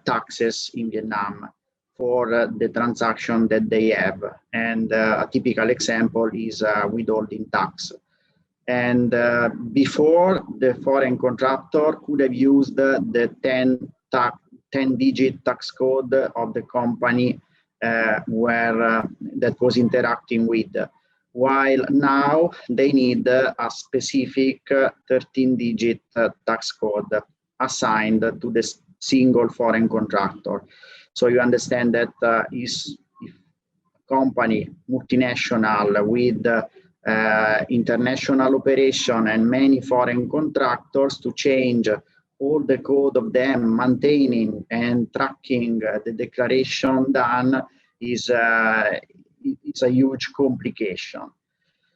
taxes in Vietnam for the transaction that they have. And a typical example is withholding tax. And before, the foreign contractor could have used the 10-digit tax code of the company that was interacting with. While now they need a specific 13-digit tax code assigned to the single foreign contractor. So you understand that if a company, multinational with international operation and many foreign contractors, to change all the code of them, maintaining and tracking the declaration done is it's a huge complication.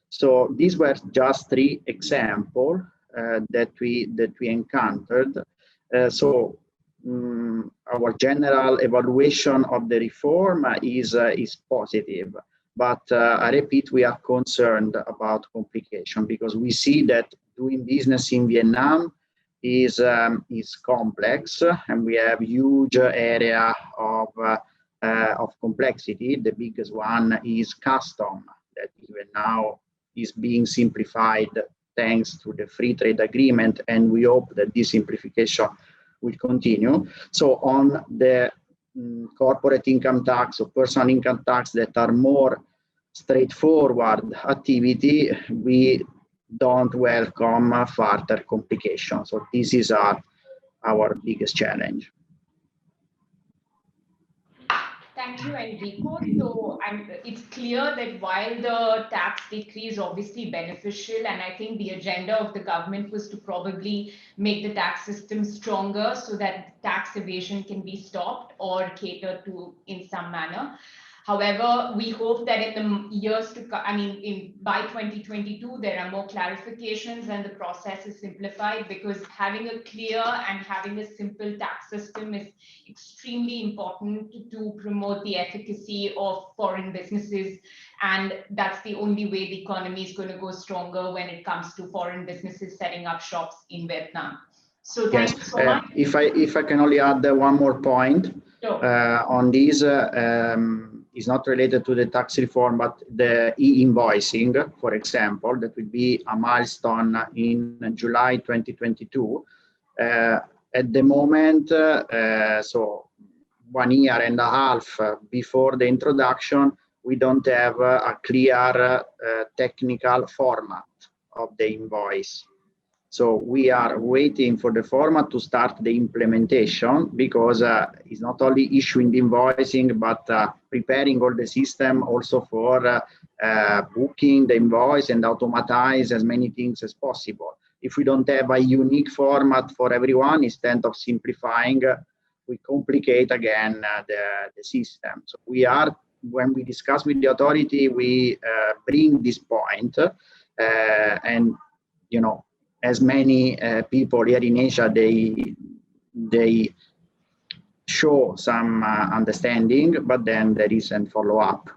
So these were just 3 examples that we encountered. Our general evaluation of the reform is positive, but I repeat, we are concerned about complication because we see that doing business in Vietnam is complex, and we have huge area of complexity. The biggest one is custom, that even now is being simplified thanks to the free trade agreement, and we hope that this simplification will continue. So on the corporate income tax or personal income tax that are more straightforward activity, we don't welcome further complications. So this is our biggest challenge. Thank you, Enrico. So it's clear that while the tax decree is obviously beneficial, and I think the agenda of the government was to probably make the tax system stronger so that tax evasion can be stopped or catered to in some manner. However, we hope that in the years to come, by 2022, there are more clarifications and the process is simplified, because having a clear and having a simple tax system is extremely important to promote the efficacy of foreign businesses. And that's the only way the economy is going to go stronger when it comes to foreign businesses setting up shops in Vietnam. So thank you so much. If I can only add one more point. Sure. On this, is not related to the tax reform, but the e-invoicing, for example, that will be a milestone in July 2022. At the moment, so 1.5 years before the introduction, we don't have a clear technical format of the invoice. So we are waiting for the format to start the implementation, because it's not only issuing the invoicing, but preparing all the system also for booking the invoice and automatize as many things as possible. If we don't have a unique format for everyone, instead of simplifying, we complicate again the system. So we are, when we discuss with the authority, we bring this point, and you know, as many people here in Asia, they show some understanding, but then there isn't follow-up.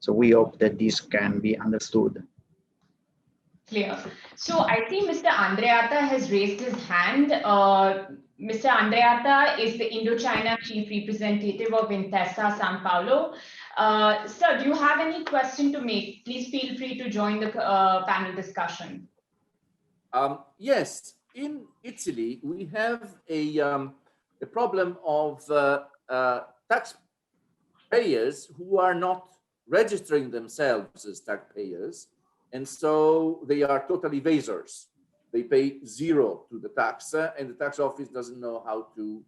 So we hope that this can be understood. Clear. So I see Mr. Andreatta has raised his hand. Mr. Andreatta is the Indochina Chief Representative of Intesa Sanpaolo. Sir, do you have any question to make? Please feel free to join the panel discussion. Yes, in Italy, we have a problem of taxpayers who are not registering themselves as taxpayers, and so they are total evasors. They pay zero to the tax, and the tax office doesn't know how to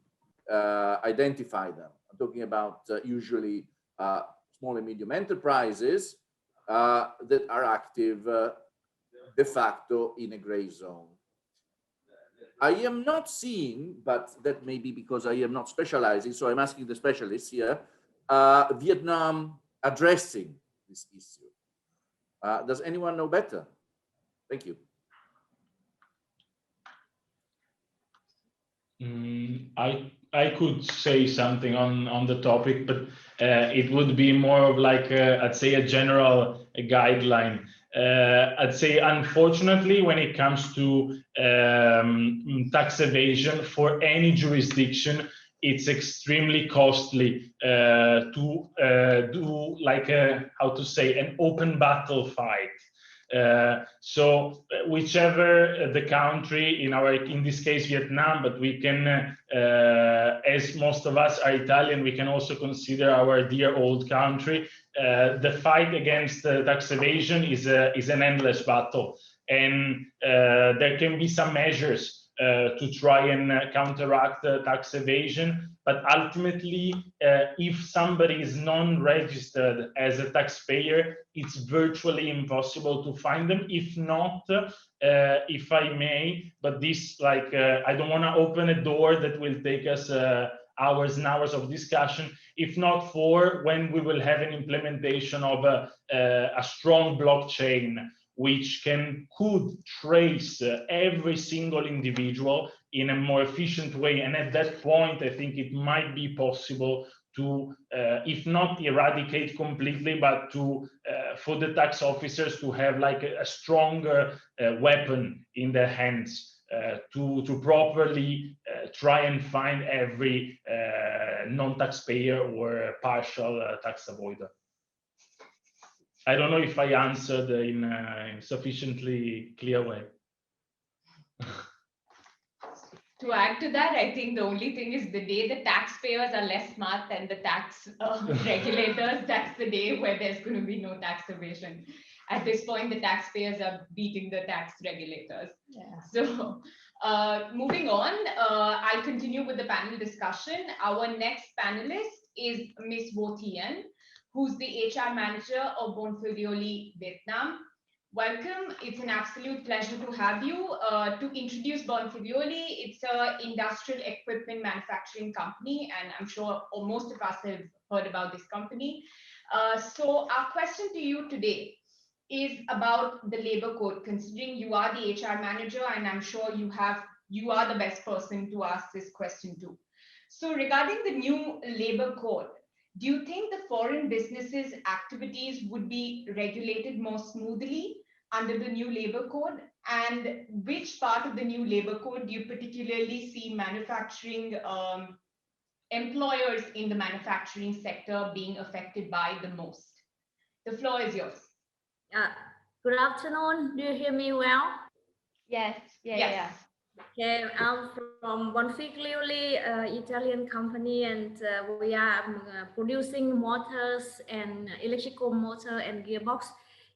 identify them. I'm talking about usually small and medium enterprises that are active de facto in a gray zone. I am not seeing, but that may be because I am not specializing, so I'm asking the specialists here, Vietnam addressing this issue. Does anyone know better? Thank you. I could say something on the topic, but it would be more of like I'd say a general guideline. I'd say, unfortunately, when it comes to tax evasion for any jurisdiction, it's extremely costly to do like how to say, an open battle fight. So whichever the country, in this case Vietnam, but we can, as most of us are Italian, we can also consider our dear old country. The fight against tax evasion is an endless battle, and there can be some measures to try and counteract tax evasion. But ultimately, if somebody is non-registered as a taxpayer, it's virtually impossible to find them. If not, if I may, but this, like, I don't want to open a door that will take us hours and hours of discussion. If not for when we will have an implementation of a strong blockchain, which could trace every single individual in a more efficient way. And at that point, I think it might be possible to, if not eradicate completely, but to for the tax officers to have like a stronger weapon in their hands to properly try and find every non-taxpayer or partial tax avoider. I don't know if I answered in a sufficiently clear way. To add to that, I think the only thing is the day the taxpayers are less smart than the tax regulators, that's the day where there's going to be no tax evasion. At this point, the taxpayers are beating the tax regulators. Yeah. So moving on, I'll continue with the panel discussion. Our next panelist is Ms. Vo Thien, who's the HR manager of Bonfiglioli, Vietnam. Welcome. It's an absolute pleasure to have you. To introduce Bonfiglioli, it's an industrial equipment manufacturing company, and I'm sure most of us have heard about this company. So our question to you today is about the labor code, considering you are the HR manager, and I'm sure you are the best person to ask this question to. So regarding the new labor code, do you think the foreign businesses' activities would be regulated more smoothly under the new labor code? And which part of the new labor code do you particularly see manufacturing employers in the manufacturing sector being affected by the most? The floor is yours. Good afternoon. Do you hear me well? Yes. Yes. Okay, I'm from Bonfiglioli, Italian company, and we are producing motors and electrical motor and gearbox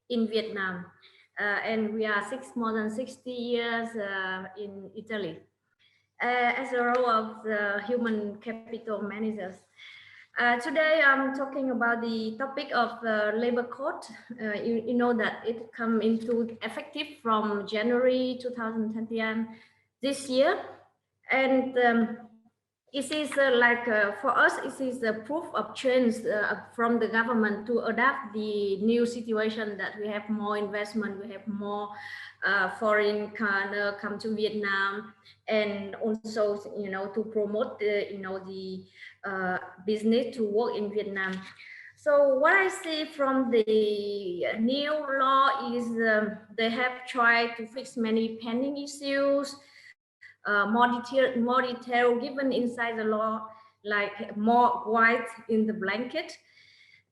in Vietnam. And we are more than 60 years in Italy. As a role of the human capital managers. Today I'm talking about the topic of labor code. You know that it come into effective from January 2021 this year, and it is for us it is a proof of change from the government to adapt the new situation that we have more investment, we have more foreign come to Vietnam, and also to promote the business to work in Vietnam. So what I see from the new law is they have tried to fix many pending issues, more detail given inside the law, like more white in the blanket.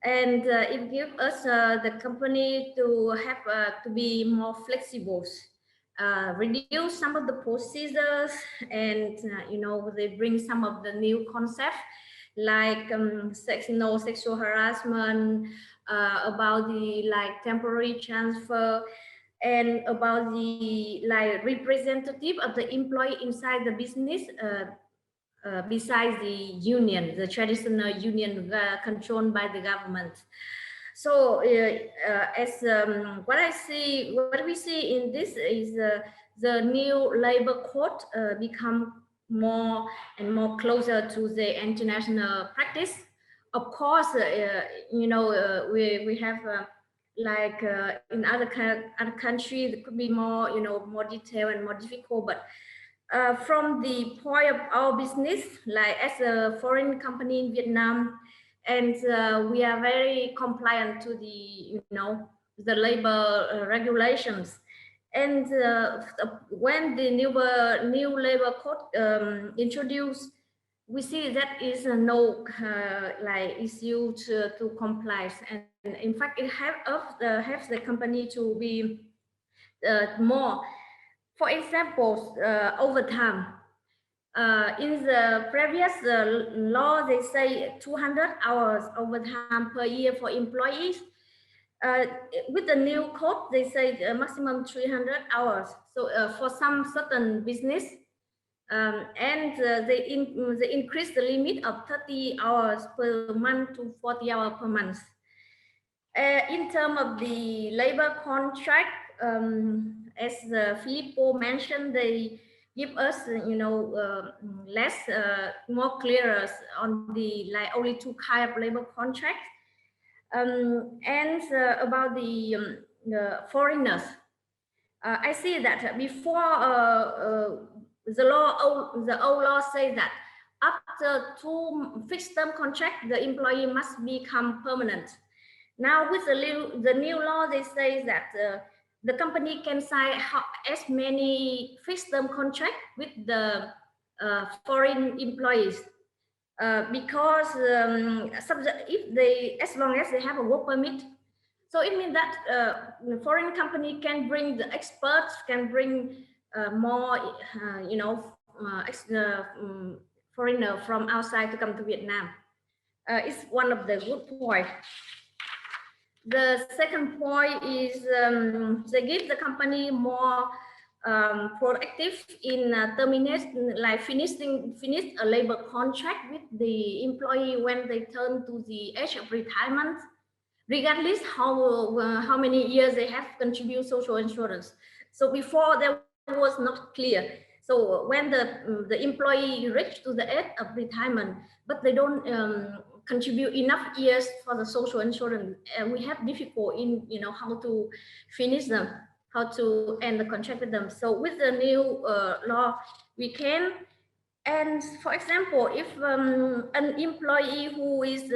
And it gives us the company to have to be more flexible, reduce some of the procedures, and they bring some of the new concepts like sexual harassment, about the temporary transfer, and about the representative of the employee inside the business, besides the union, the traditional union controlled by the government. So as what we see in this is the new labor code become more and more closer to the international practice. Of course, we have in other countries, it could be more more detailed and more difficult, but from the point of our business, like as a foreign company in Vietnam, and we are very compliant to the the labor regulations. And when the new labor code introduced, we see that is no issue to comply, and in fact it helps the company to be more. For example, overtime. In the previous law, they say 200 hours overtime per year for employees. With the new code, they say maximum 300 hours. So for some certain business, and they increase the limit of 30 hours per month to 40 hours per month. In terms of the labor contract, as Filippo mentioned, they give us, less, more clearer on the only two kinds of labor contracts. And about the foreigners, I see that before the old law says that after 2 fixed term contracts, the employee must become permanent. Now with the new law, they say that the company can sign as many fixed term contracts with the foreign employees, because as long as they have a work permit, so it means that the foreign company can bring the experts, can bring more, foreigner from outside to come to Vietnam. It's one of the good points. The second point is they give the company more proactive in finish a labor contract with the employee when they turn to the age of retirement, regardless how many years they have contributed social insurance. So before that was not clear. So when the employee reached to the age of retirement, but they don't contribute enough years for the social insurance, we have difficult in how to finish them, how to end the contract with them. So with the new law, we can. And for example, if an employee who is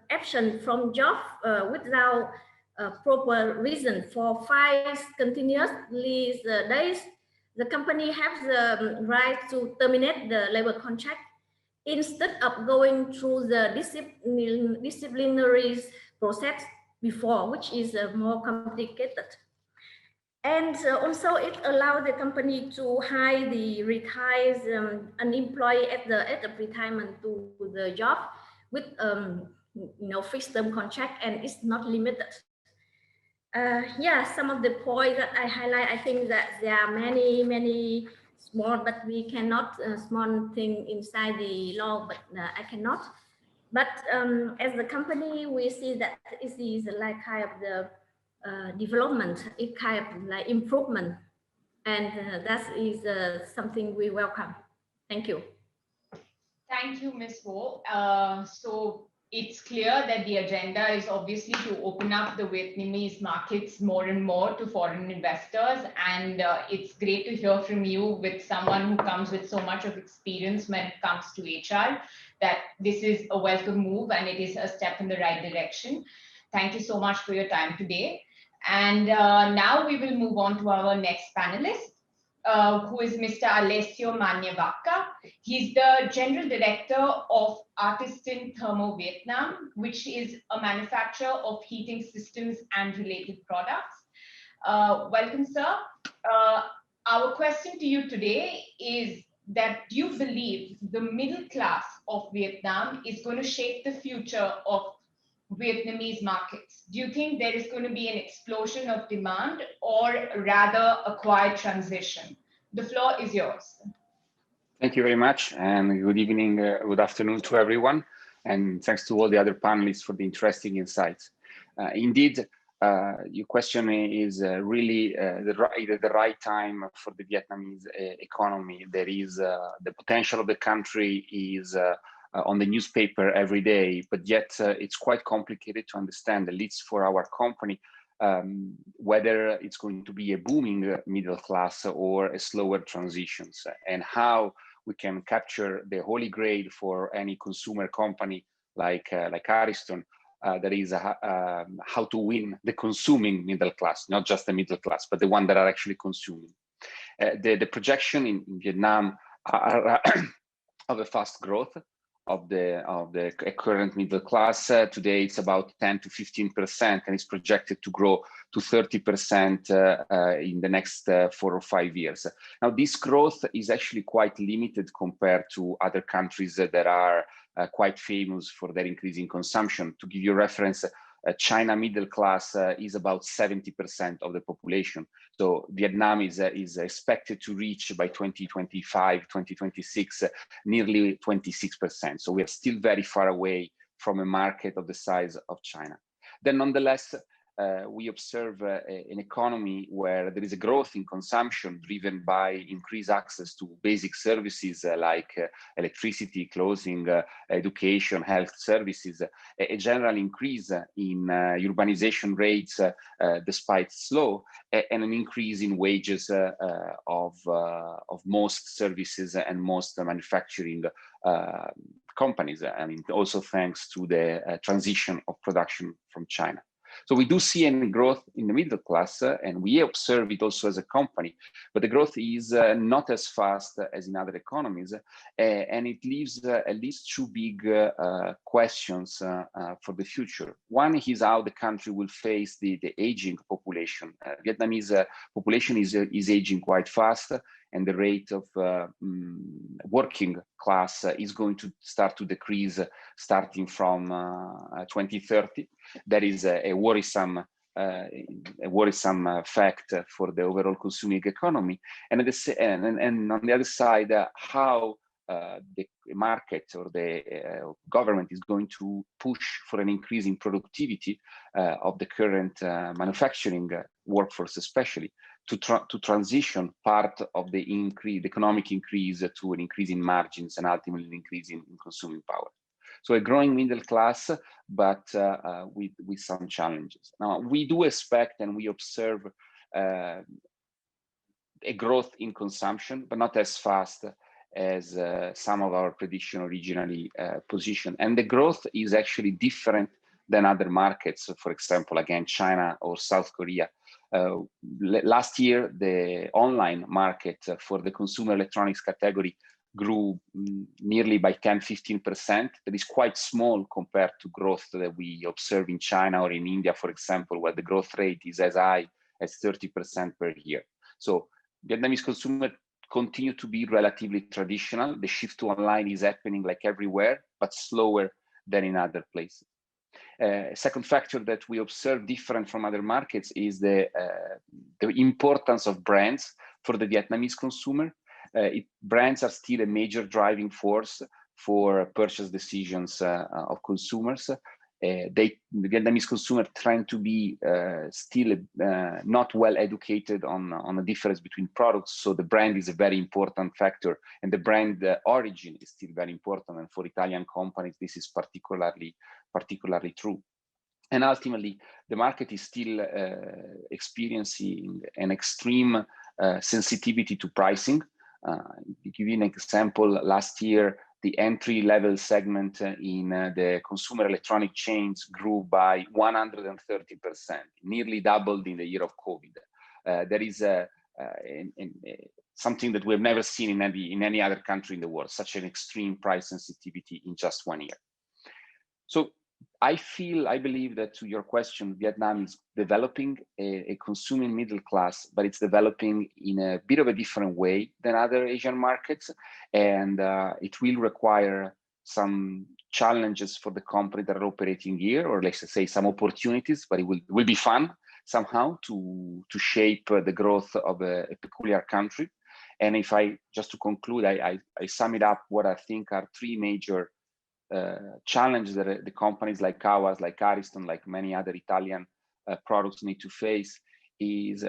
absent from job without proper reason for 5 continuous days, the company has the right to terminate the labor contract instead of going through the disciplinary process before, which is more complicated. And also it allows the company to hire the retired unemployed at the retirement to the job with fixed term contract, and it's not limited. Yeah, some of the points that I highlight, I think that there are many small, but we cannot small thing inside the law, but I cannot. But as the company, we see that it is like kind of the development, it kind of like improvement, and that is something we welcome. Thank you. Thank you, Ms. Ho. So it's clear that the agenda is obviously to open up the Vietnamese markets more and more to foreign investors. And it's great to hear from you, with someone who comes with so much of experience when it comes to HR, that this is a welcome move and it is a step in the right direction. Thank you so much for your time today. And now we will move on to our next panelist, who is Mr. Alessio Magnavacca. He's the General Director of Ariston Thermo Vietnam, which is a manufacturer of heating systems and related products. Welcome, sir. Our question to you today is that, do you believe the middle class of Vietnam is going to shape the future of Vietnamese markets? Do you think there is going to be an explosion of demand, or rather a quiet transition? The floor is yours. Thank you very much, and good evening, good afternoon to everyone, and thanks to all the other panelists for the interesting insights. Indeed, your question is really the right time for the Vietnamese economy. There is the potential of the country is on the newspaper every day, but yet it's quite complicated to understand, at least for our company, whether it's going to be a booming middle class or a slower transitions, and how we can capture the holy grail for any consumer company like Ariston. That is how to win the consuming middle class, not just the middle class, but the one that are actually consuming. The projection in Vietnam are of a fast growth of the current middle class. Today it's about 10 to 15%, and it's projected to grow to 30% in the next 4 or 5 years. Now, this growth is actually quite limited compared to other countries that are quite famous for their increasing consumption. To give you a reference, China middle class is about 70% of the population. So Vietnam is expected to reach by 2025, 2026, nearly 26%. So we are still very far away from a market of the size of China. Then nonetheless, we observe an economy where there is a growth in consumption driven by increased access to basic services like electricity, clothing, education, health services, a general increase in urbanization rates despite slow, and an increase in wages of most services and most manufacturing companies. I mean, also thanks to the transition of production from China. So we do see any growth in the middle class, and we observe it also as a company, but the growth is not as fast as in other economies, and it leaves at least 2 big questions for the future. One is how the country will face the aging population. Vietnamese population is aging quite fast, and the rate of working class is going to start to decrease starting from 2030. That is a worrisome fact for the overall consuming economy. And, and on the other side, how the market or the government is going to push for an increase in productivity of the current manufacturing workforce, especially to transition part of the economic increase to an increase in margins and ultimately an increase in consuming power. So a growing middle class, but with some challenges. Now, we do expect and we observe a growth in consumption, but not as fast as some of our prediction originally positioned. And the growth is actually different than other markets, for example, again, China or South Korea. Last year, the online market for the consumer electronics category grew nearly by 10–15%. That is quite small compared to growth that we observe in China or in India, for example, where the growth rate is as high at 30% per year. So Vietnamese consumer continue to be relatively traditional. The shift to online is happening like everywhere, but slower than in other places. Second factor that we observe different from other markets is the importance of brands for the Vietnamese consumer. Brands are still a major driving force for purchase decisions of consumers. The Vietnamese consumer tend to be still not well educated on the difference between products. So the brand is a very important factor, and the brand origin is still very important. And for Italian companies, this is particularly true. And ultimately, the market is still experiencing an extreme sensitivity to pricing. To give you an example, last year, the entry-level segment in the consumer electronic chains grew by 130%, nearly doubled in the year of COVID. There is something that we've never seen in any other country in the world, such an extreme price sensitivity in just 1 year. So I believe that, to your question, Vietnam is developing a consuming middle class, but it's developing in a bit of a different way than other Asian markets. And it will require some challenges for the company that are operating here, or let's say some opportunities, but it will be fun somehow to shape the growth of a peculiar country. And if just to conclude, I sum it up, what I think are three major challenges that the companies like ours, like Ariston, like many other Italian products need to face is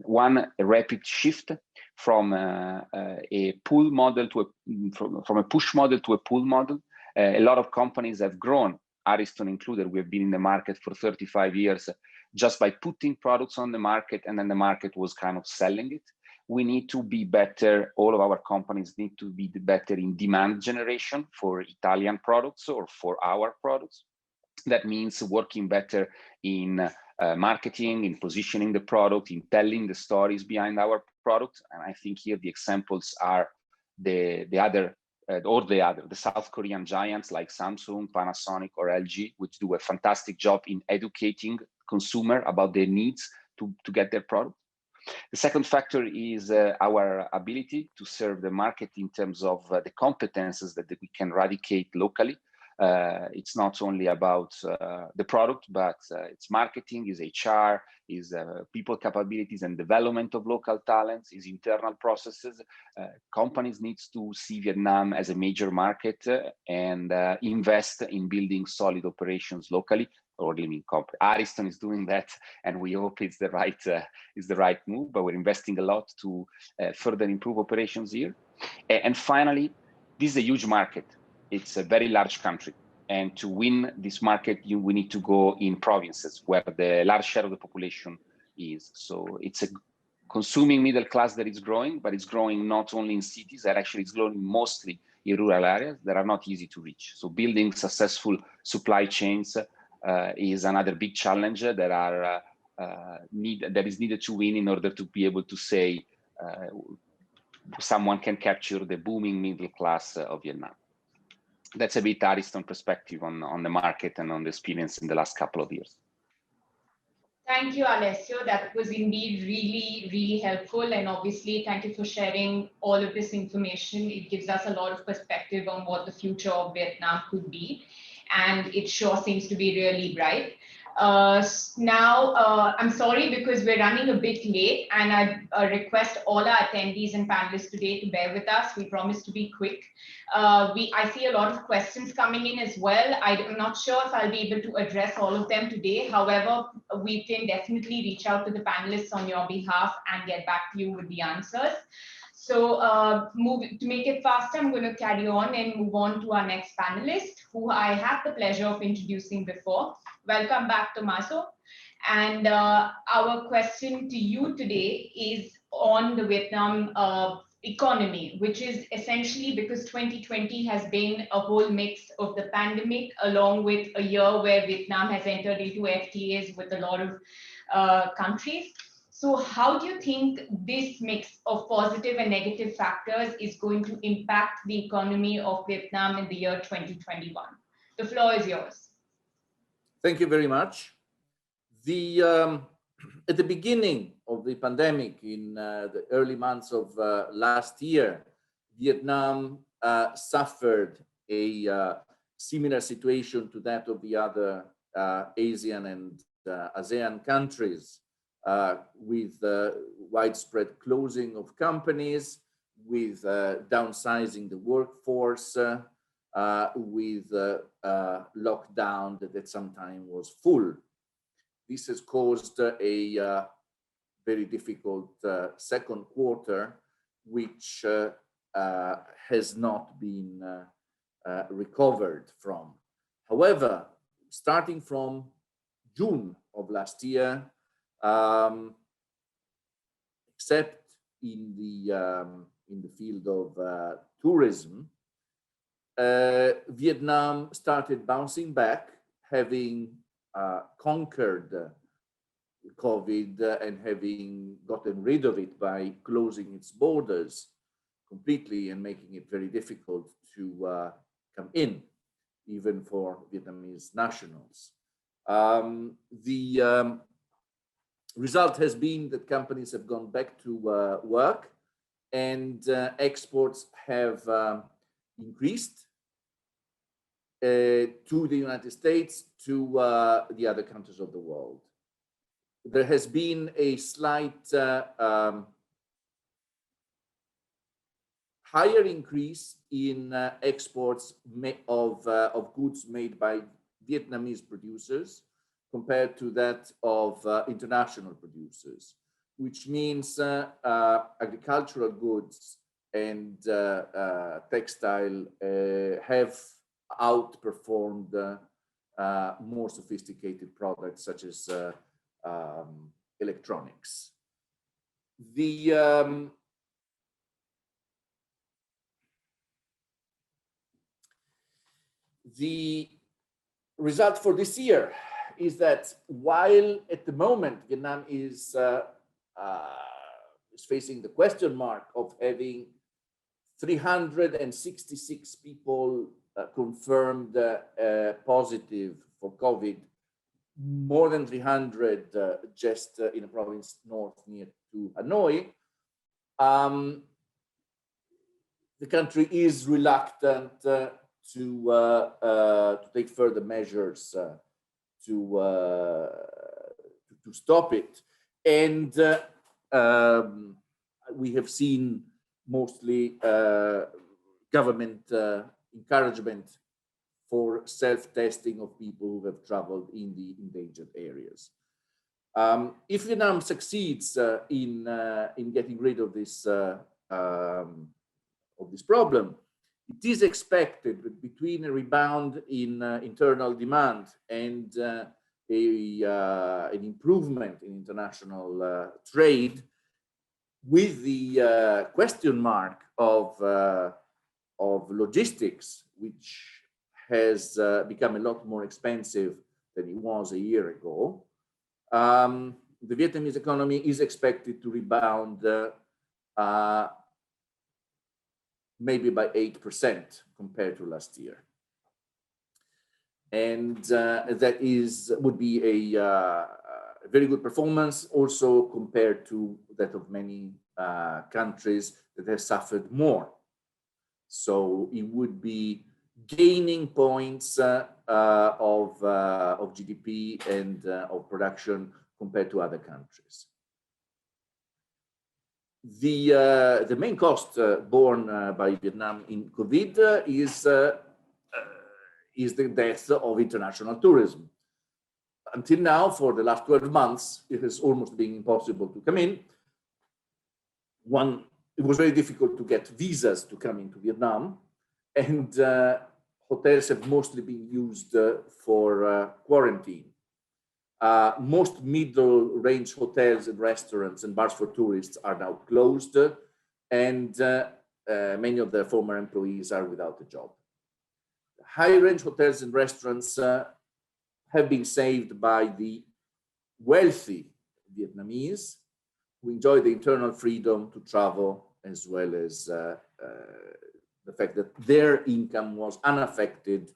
one, a rapid shift from a pull model to from a push model to a pull model. A lot of companies have grown, Ariston included. We've been in the market for 35 years just by putting products on the market, and then the market was kind of selling it. We need to be better. All of our companies need to be better in demand generation for Italian products or for our products. That means working better in marketing, in positioning the product, in telling the stories behind our product. And I think here the examples are the South Korean giants like Samsung, Panasonic, or LG, which do a fantastic job in educating consumer about their needs to get their product. The second factor is our ability to serve the market in terms of the competences that we can eradicate locally. It's not only about the product, but it's marketing, is HR, is people capabilities and development of local talents, is internal processes. Companies need to see Vietnam as a major market and invest in building solid operations locally. Or Ariston is doing that, and we hope it's the right move. But we're investing a lot to further improve operations here. And finally, this is a huge market. It's a very large country, and to win this market, we need to go in provinces where the large share of the population is. So it's a consuming middle class that is growing, but it's growing not only in cities. That actually is growing mostly in rural areas that are not easy to reach. So building successful supply chains is another big challenge that is needed to win in order to be able to say someone can capture the booming middle class of Vietnam. That's a bit Ariston perspective on the market and on the experience in the last couple of years. Thank you, Alessio. That was indeed really, really helpful. And obviously, thank you for sharing all of this information. It gives us a lot of perspective on what the future of Vietnam could be. And it sure seems to be really bright. Now, I'm sorry because we're running a bit late, and I request all our attendees and panelists today to bear with us. We promise to be quick. I see a lot of questions coming in as well. I'm not sure if I'll be able to address all of them today. However, we can definitely reach out to the panelists on your behalf and get back to you with the answers. So to make it faster, I'm going to carry on and move on to our next panelist, who I had the pleasure of introducing before. Welcome back, Tomaso. And our question to you today is on the Vietnam economy, which is essentially because 2020 has been a whole mix of the pandemic, along with a year where Vietnam has entered into FTAs with a lot of countries. So how do you think this mix of positive and negative factors is going to impact the economy of Vietnam in the year 2021? The floor is yours. Thank you very much. The At the beginning of the pandemic, in the early months of last year, Vietnam suffered a similar situation to that of the other Asian and ASEAN countries, with widespread closing of companies, with downsizing the workforce, with lockdown that sometimes was full. This has caused a very difficult second quarter, which has not been recovered from. However, starting from June of last year, except in the field of tourism, Vietnam started bouncing back, having conquered COVID and having gotten rid of it by closing its borders completely and making it very difficult to come in, even for Vietnamese nationals. The result has been that companies have gone back to work, and exports have increased to the United States, to the other countries of the world. There has been a slight higher increase in exports of goods made by Vietnamese producers compared to that of international producers, which means agricultural goods and textile have outperformed more sophisticated products such as electronics. The result for this year is that while at the moment Vietnam is facing the question mark of having 366 people confirmed positive for COVID, more than 300 just in a province north near to Hanoi, the country is reluctant to take further measures to stop it. And we have seen mostly government encouragement for self-testing of people who have traveled in the endangered areas. If Vietnam succeeds in getting rid of this problem, it is expected that between a rebound in internal demand and an improvement in international trade, with the question mark of logistics, which has become a lot more expensive than it was a year ago, the Vietnamese economy is expected to rebound maybe by 8% compared to last year. And that would be a very good performance also compared to that of many countries that have suffered more. So it would be gaining points of GDP and of production compared to other countries. The main cost borne by Vietnam in COVID is the death of international tourism. Until now, for the last 12 months, it has almost been impossible to come in. It was very difficult to get visas to come into Vietnam, and hotels have mostly been used for quarantine. Most middle-range hotels and restaurants and bars for tourists are now closed, and many of their former employees are without a job. High-range hotels and restaurants have been saved by the wealthy Vietnamese who enjoy the internal freedom to travel, as well as the fact that their income was unaffected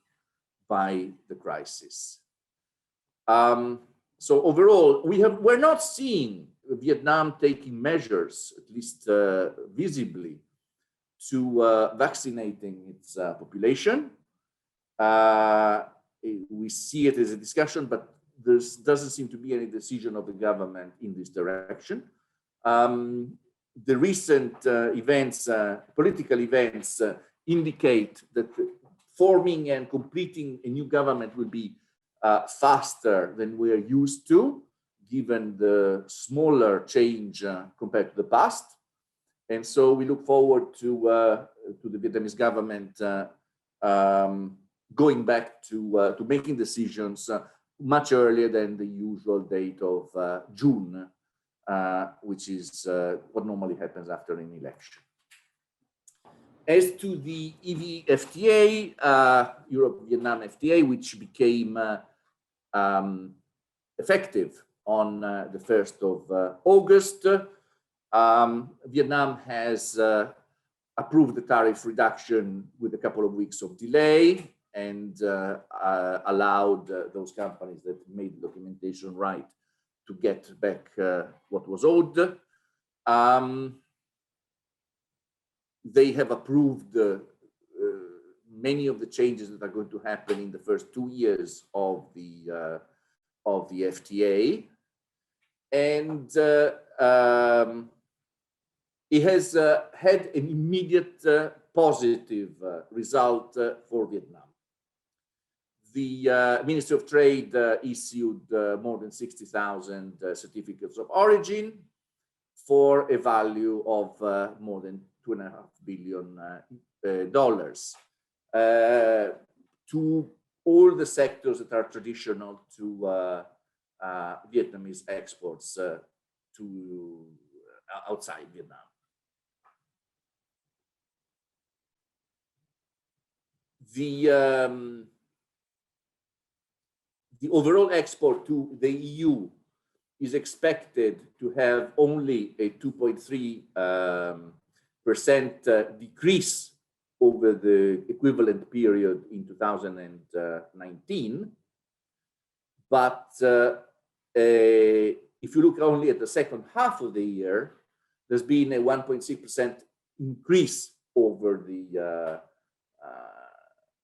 by the crisis. So overall, we're not seeing Vietnam taking measures, at least visibly, to vaccinating its population. We see it as a discussion, but there doesn't seem to be any decision of the government in this direction. The recent events, political events, indicate that forming and completing a new government will be faster than we're used to, given the smaller change compared to the past. And so we look forward to the Vietnamese government going back to making decisions much earlier than the usual date of June, which is what normally happens after an election. As to the EVFTA, Europe-Vietnam FTA, which became effective on the 1st of August, Vietnam has approved the tariff reduction with a couple of weeks of delay and allowed those companies that made the documentation right to get back what was owed. They have approved many of the changes that are going to happen in the first 2 years of the FTA, and it has had an immediate positive result for Vietnam. The Ministry of Trade issued more than 60,000 certificates of origin for a value of more than $2.5 billion to all the sectors that are traditional to Vietnamese exports to outside Vietnam. The overall export to the EU is expected to have only a 2.3% decrease over the equivalent period in 2019. But if you look only at the second half of the year, there's been a 1.6% increase over the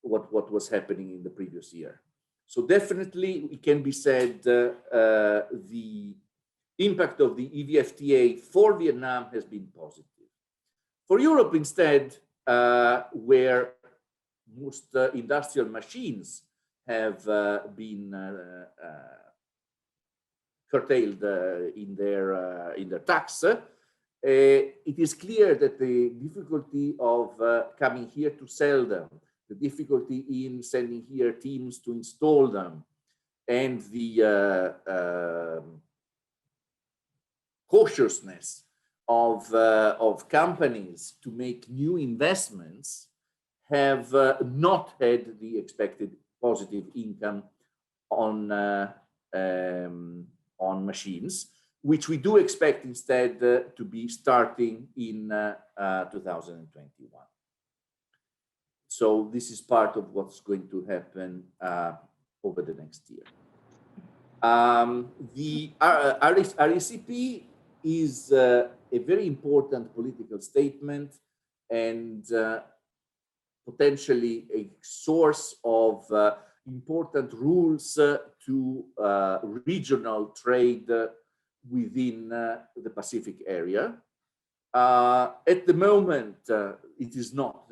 what was happening in the previous year. So definitely it can be said the impact of the EVFTA for Vietnam has been positive. For Europe instead, where most industrial machines have been curtailed in their tax, it is clear that the difficulty of coming here to sell them, the difficulty in sending here teams to install them, and the cautiousness of companies to make new investments have not had the expected positive income on machines, which we do expect instead to be starting in 2021. So this is part of what's going to happen over the next year. The RCEP is a very important political statement and potentially a source of important rules to regional trade within the Pacific area. At the moment, it is not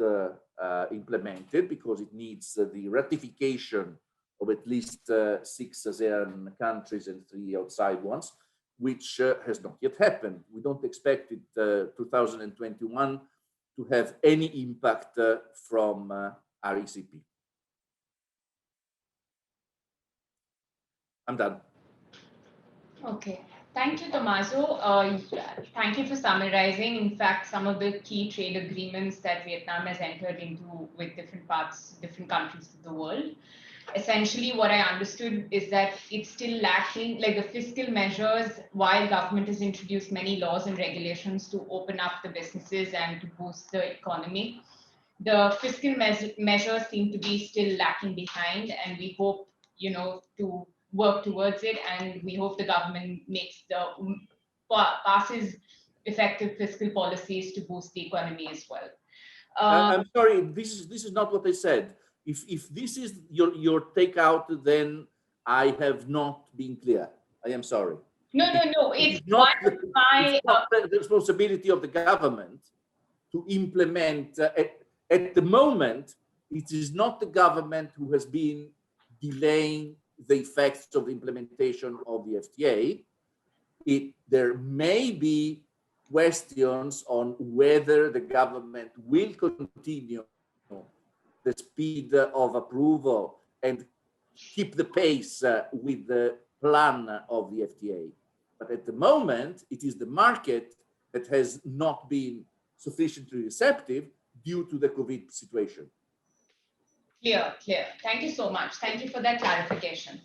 implemented because it needs the ratification of at least 6 ASEAN countries and 3 outside ones, which has not yet happened. We don't expect it 2021 to have any impact from RCEP. I'm done. Okay. Thank you, Tomaso. Thank you for summarizing, in fact, some of the key trade agreements that Vietnam has entered into with different countries of the world. Essentially, what I understood is that it's still lacking, like the fiscal measures, while government has introduced many laws and regulations to open up the businesses and to boost the economy. The fiscal measures seem to be still lacking behind, and we hope, to work towards it, and we hope the government passes effective fiscal policies to boost the economy as well. I'm sorry, this is not what I said. If this is your takeout, then I have not been clear. I am sorry. No. It's not the responsibility of the government to implement. At the moment, it is not the government who has been delaying the effects of the implementation of the FTA. There may be questions on whether the government will continue the speed of approval and keep the pace with the plan of the FTA. But at the moment, it is the market that has not been sufficiently receptive due to the COVID situation. Clear. Thank you so much. Thank you for that clarification.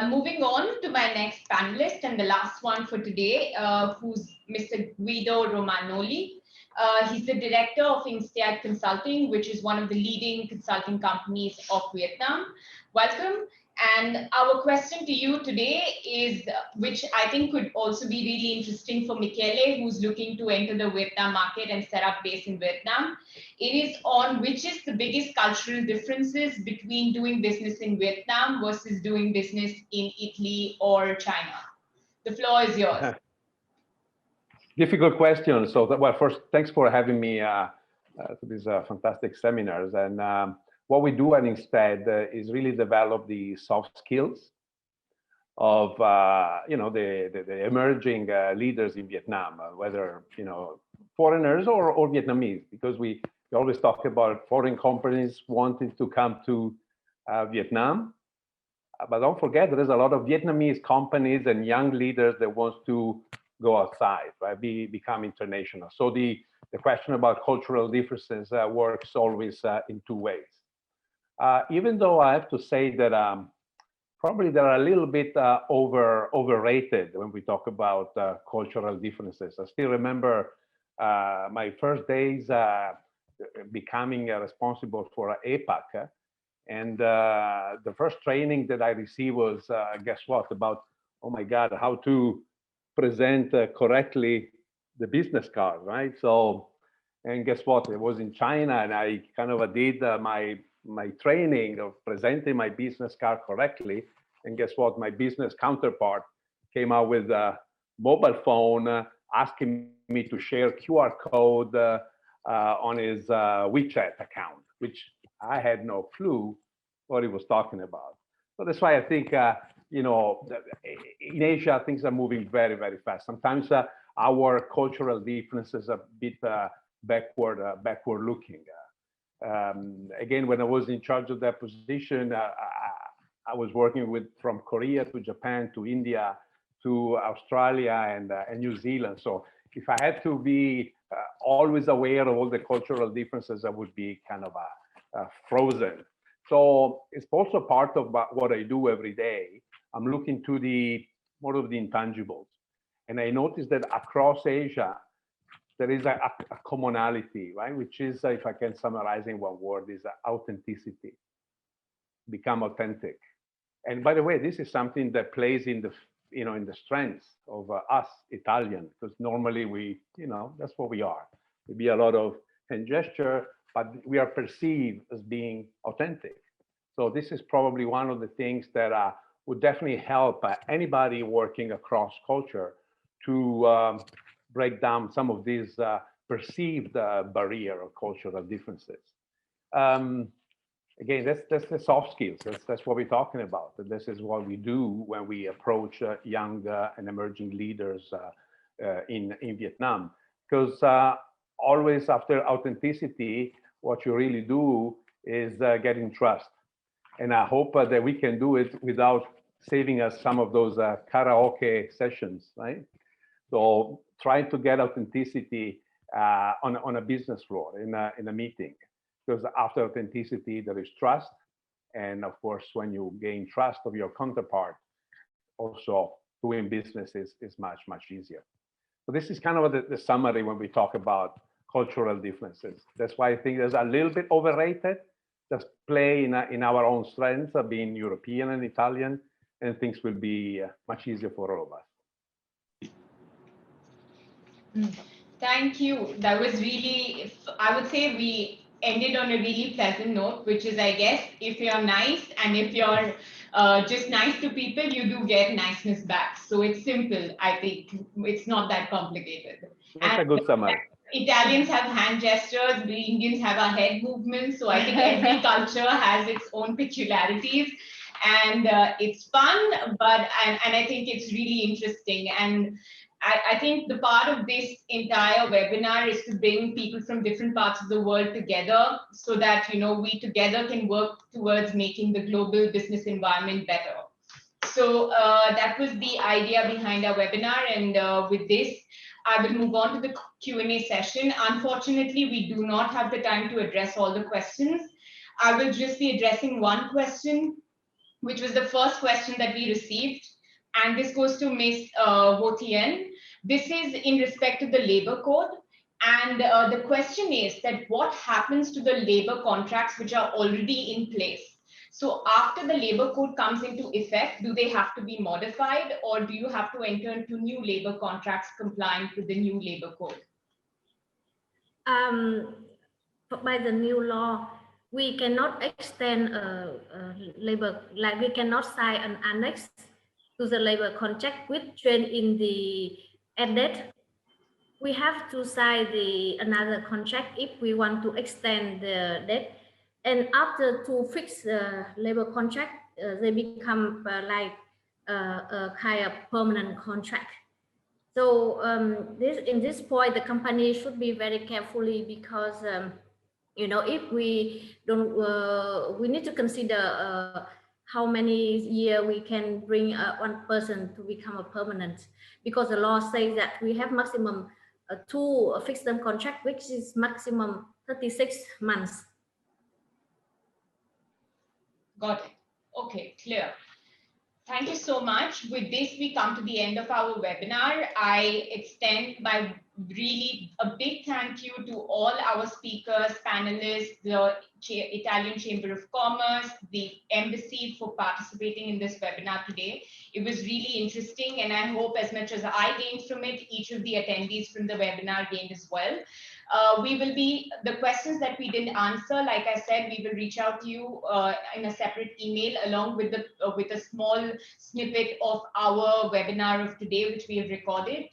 Moving on to my next panelist and the last one for today, who's Mr. Guido Romagnoli. He's the director of Inxtead Consulting, which is one of the leading consulting companies of Vietnam. Welcome. And our question to you today is, which I think could also be really interesting for Michele, who's looking to enter the Vietnam market and set up base in Vietnam. It is on which is the biggest cultural differences between doing business in Vietnam versus doing business in Italy or China. The floor is yours. Difficult question. So, well, first, thanks for having me to these fantastic seminars. And what we do at Inxtead is really develop the soft skills of the emerging leaders in Vietnam, whether foreigners or Vietnamese, because we always talk about foreign companies wanting to come to Vietnam. But don't forget, there is a lot of Vietnamese companies and young leaders that want to go outside, right? Become international. So the question about cultural differences works always in two ways. Even though I have to say that probably they're a little bit overrated when we talk about cultural differences. I still remember my first days becoming responsible for APAC. And the first training that I received was, guess what, about, oh my God, how to present correctly the business card, right? So, and guess what, it was in China, and I kind of did my training of presenting my business card correctly. And guess what, my business counterpart came out with a mobile phone asking me to share QR code on his WeChat account, which I had no clue what he was talking about. So that's why I think, in Asia, things are moving very, very fast. Sometimes our cultural differences are a bit backward looking. Again, when I was in charge of that position, I was working from Korea to Japan to India to Australia and New Zealand. So if I had to be always aware of all the cultural differences, I would be kind of frozen. So it's also part of what I do every day. I'm looking to more of the intangibles. And I noticed that across Asia, there is a commonality, right? Which is, if I can summarize in one word, is authenticity. Become authentic. And by the way, this is something that plays in the strengths of us Italian, because normally that's what we are. Maybe a lot of hand gesture, but we are perceived as being authentic. So this is probably one of the things that would definitely help anybody working across culture to break down some of these perceived barrier or cultural differences. Again, that's the soft skills. That's what we're talking about. And this is what we do when we approach young and emerging leaders in Vietnam. Because always after authenticity, what you really do is getting trust. And I hope that we can do it without saving us some of those karaoke sessions, right? So try to get authenticity on a business floor, in a meeting. Because after authenticity, there is trust. And of course, when you gain trust of your counterpart, also doing business is much, much easier. So this is kind of the summary when we talk about cultural differences. That's why I think there's a little bit overrated. Just play in our own strengths of being European and Italian, and things will be much easier for all of us. Thank you. That was really, I would say we ended on a really pleasant note, which is, I guess, if you're nice and if you're just nice to people, you do get niceness back. So it's simple, I think. It's not that complicated. That's a good summary. Italians have hand gestures, we Indians have our head movements. So I think every culture has its own peculiarities. And it's fun, but and I think it's really interesting. And I think the part of this entire webinar is to bring people from different parts of the world together so that, you know, we together can work towards making the global business environment better. So that was the idea behind our webinar. And with this, I will move on to the Q&A session. Unfortunately, we do not have the time to address all the questions. I will just be addressing one question, which was the first question that we received. And this goes to Ms. Votien. This is in respect to the labor code. And the question is that what happens to the labor contracts which are already in place? So after the labor code comes into effect, do they have to be modified, or do you have to enter into new labor contracts compliant with the new labor code? By the new law, we cannot extend labor, like we cannot sign an annex to the labor contract with change in the end date. We have to sign another contract if we want to extend the date. And after to fix the labor contract, they become like a kind of permanent contract. So in this point, the company should be very carefully, because you know, if we don't, we need to consider how many years we can bring one person to become a permanent, because the law says that we have maximum 2 fixed term contract, which is maximum 36 months. Got it. Okay, clear. Thank you so much. With this, we come to the end of our webinar. I extend my really a big thank you to all our speakers, panelists, the Italian Chamber of Commerce, the Embassy for participating in this webinar today. It was really interesting, and I hope as much as I gained from it, each of the attendees from the webinar gained as well. The questions that we didn't answer, like I said, we will reach out to you in a separate email along with a small snippet of our webinar of today, which we have recorded.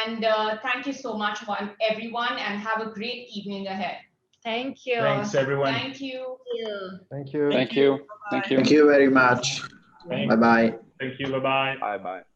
And thank you so much, everyone, and have a great evening ahead. Thank you. Thanks, everyone. Thank you. Thank you. Thank you. Thank you. Thank you very much. Bye-bye. Thank you. Bye-bye. Bye-bye.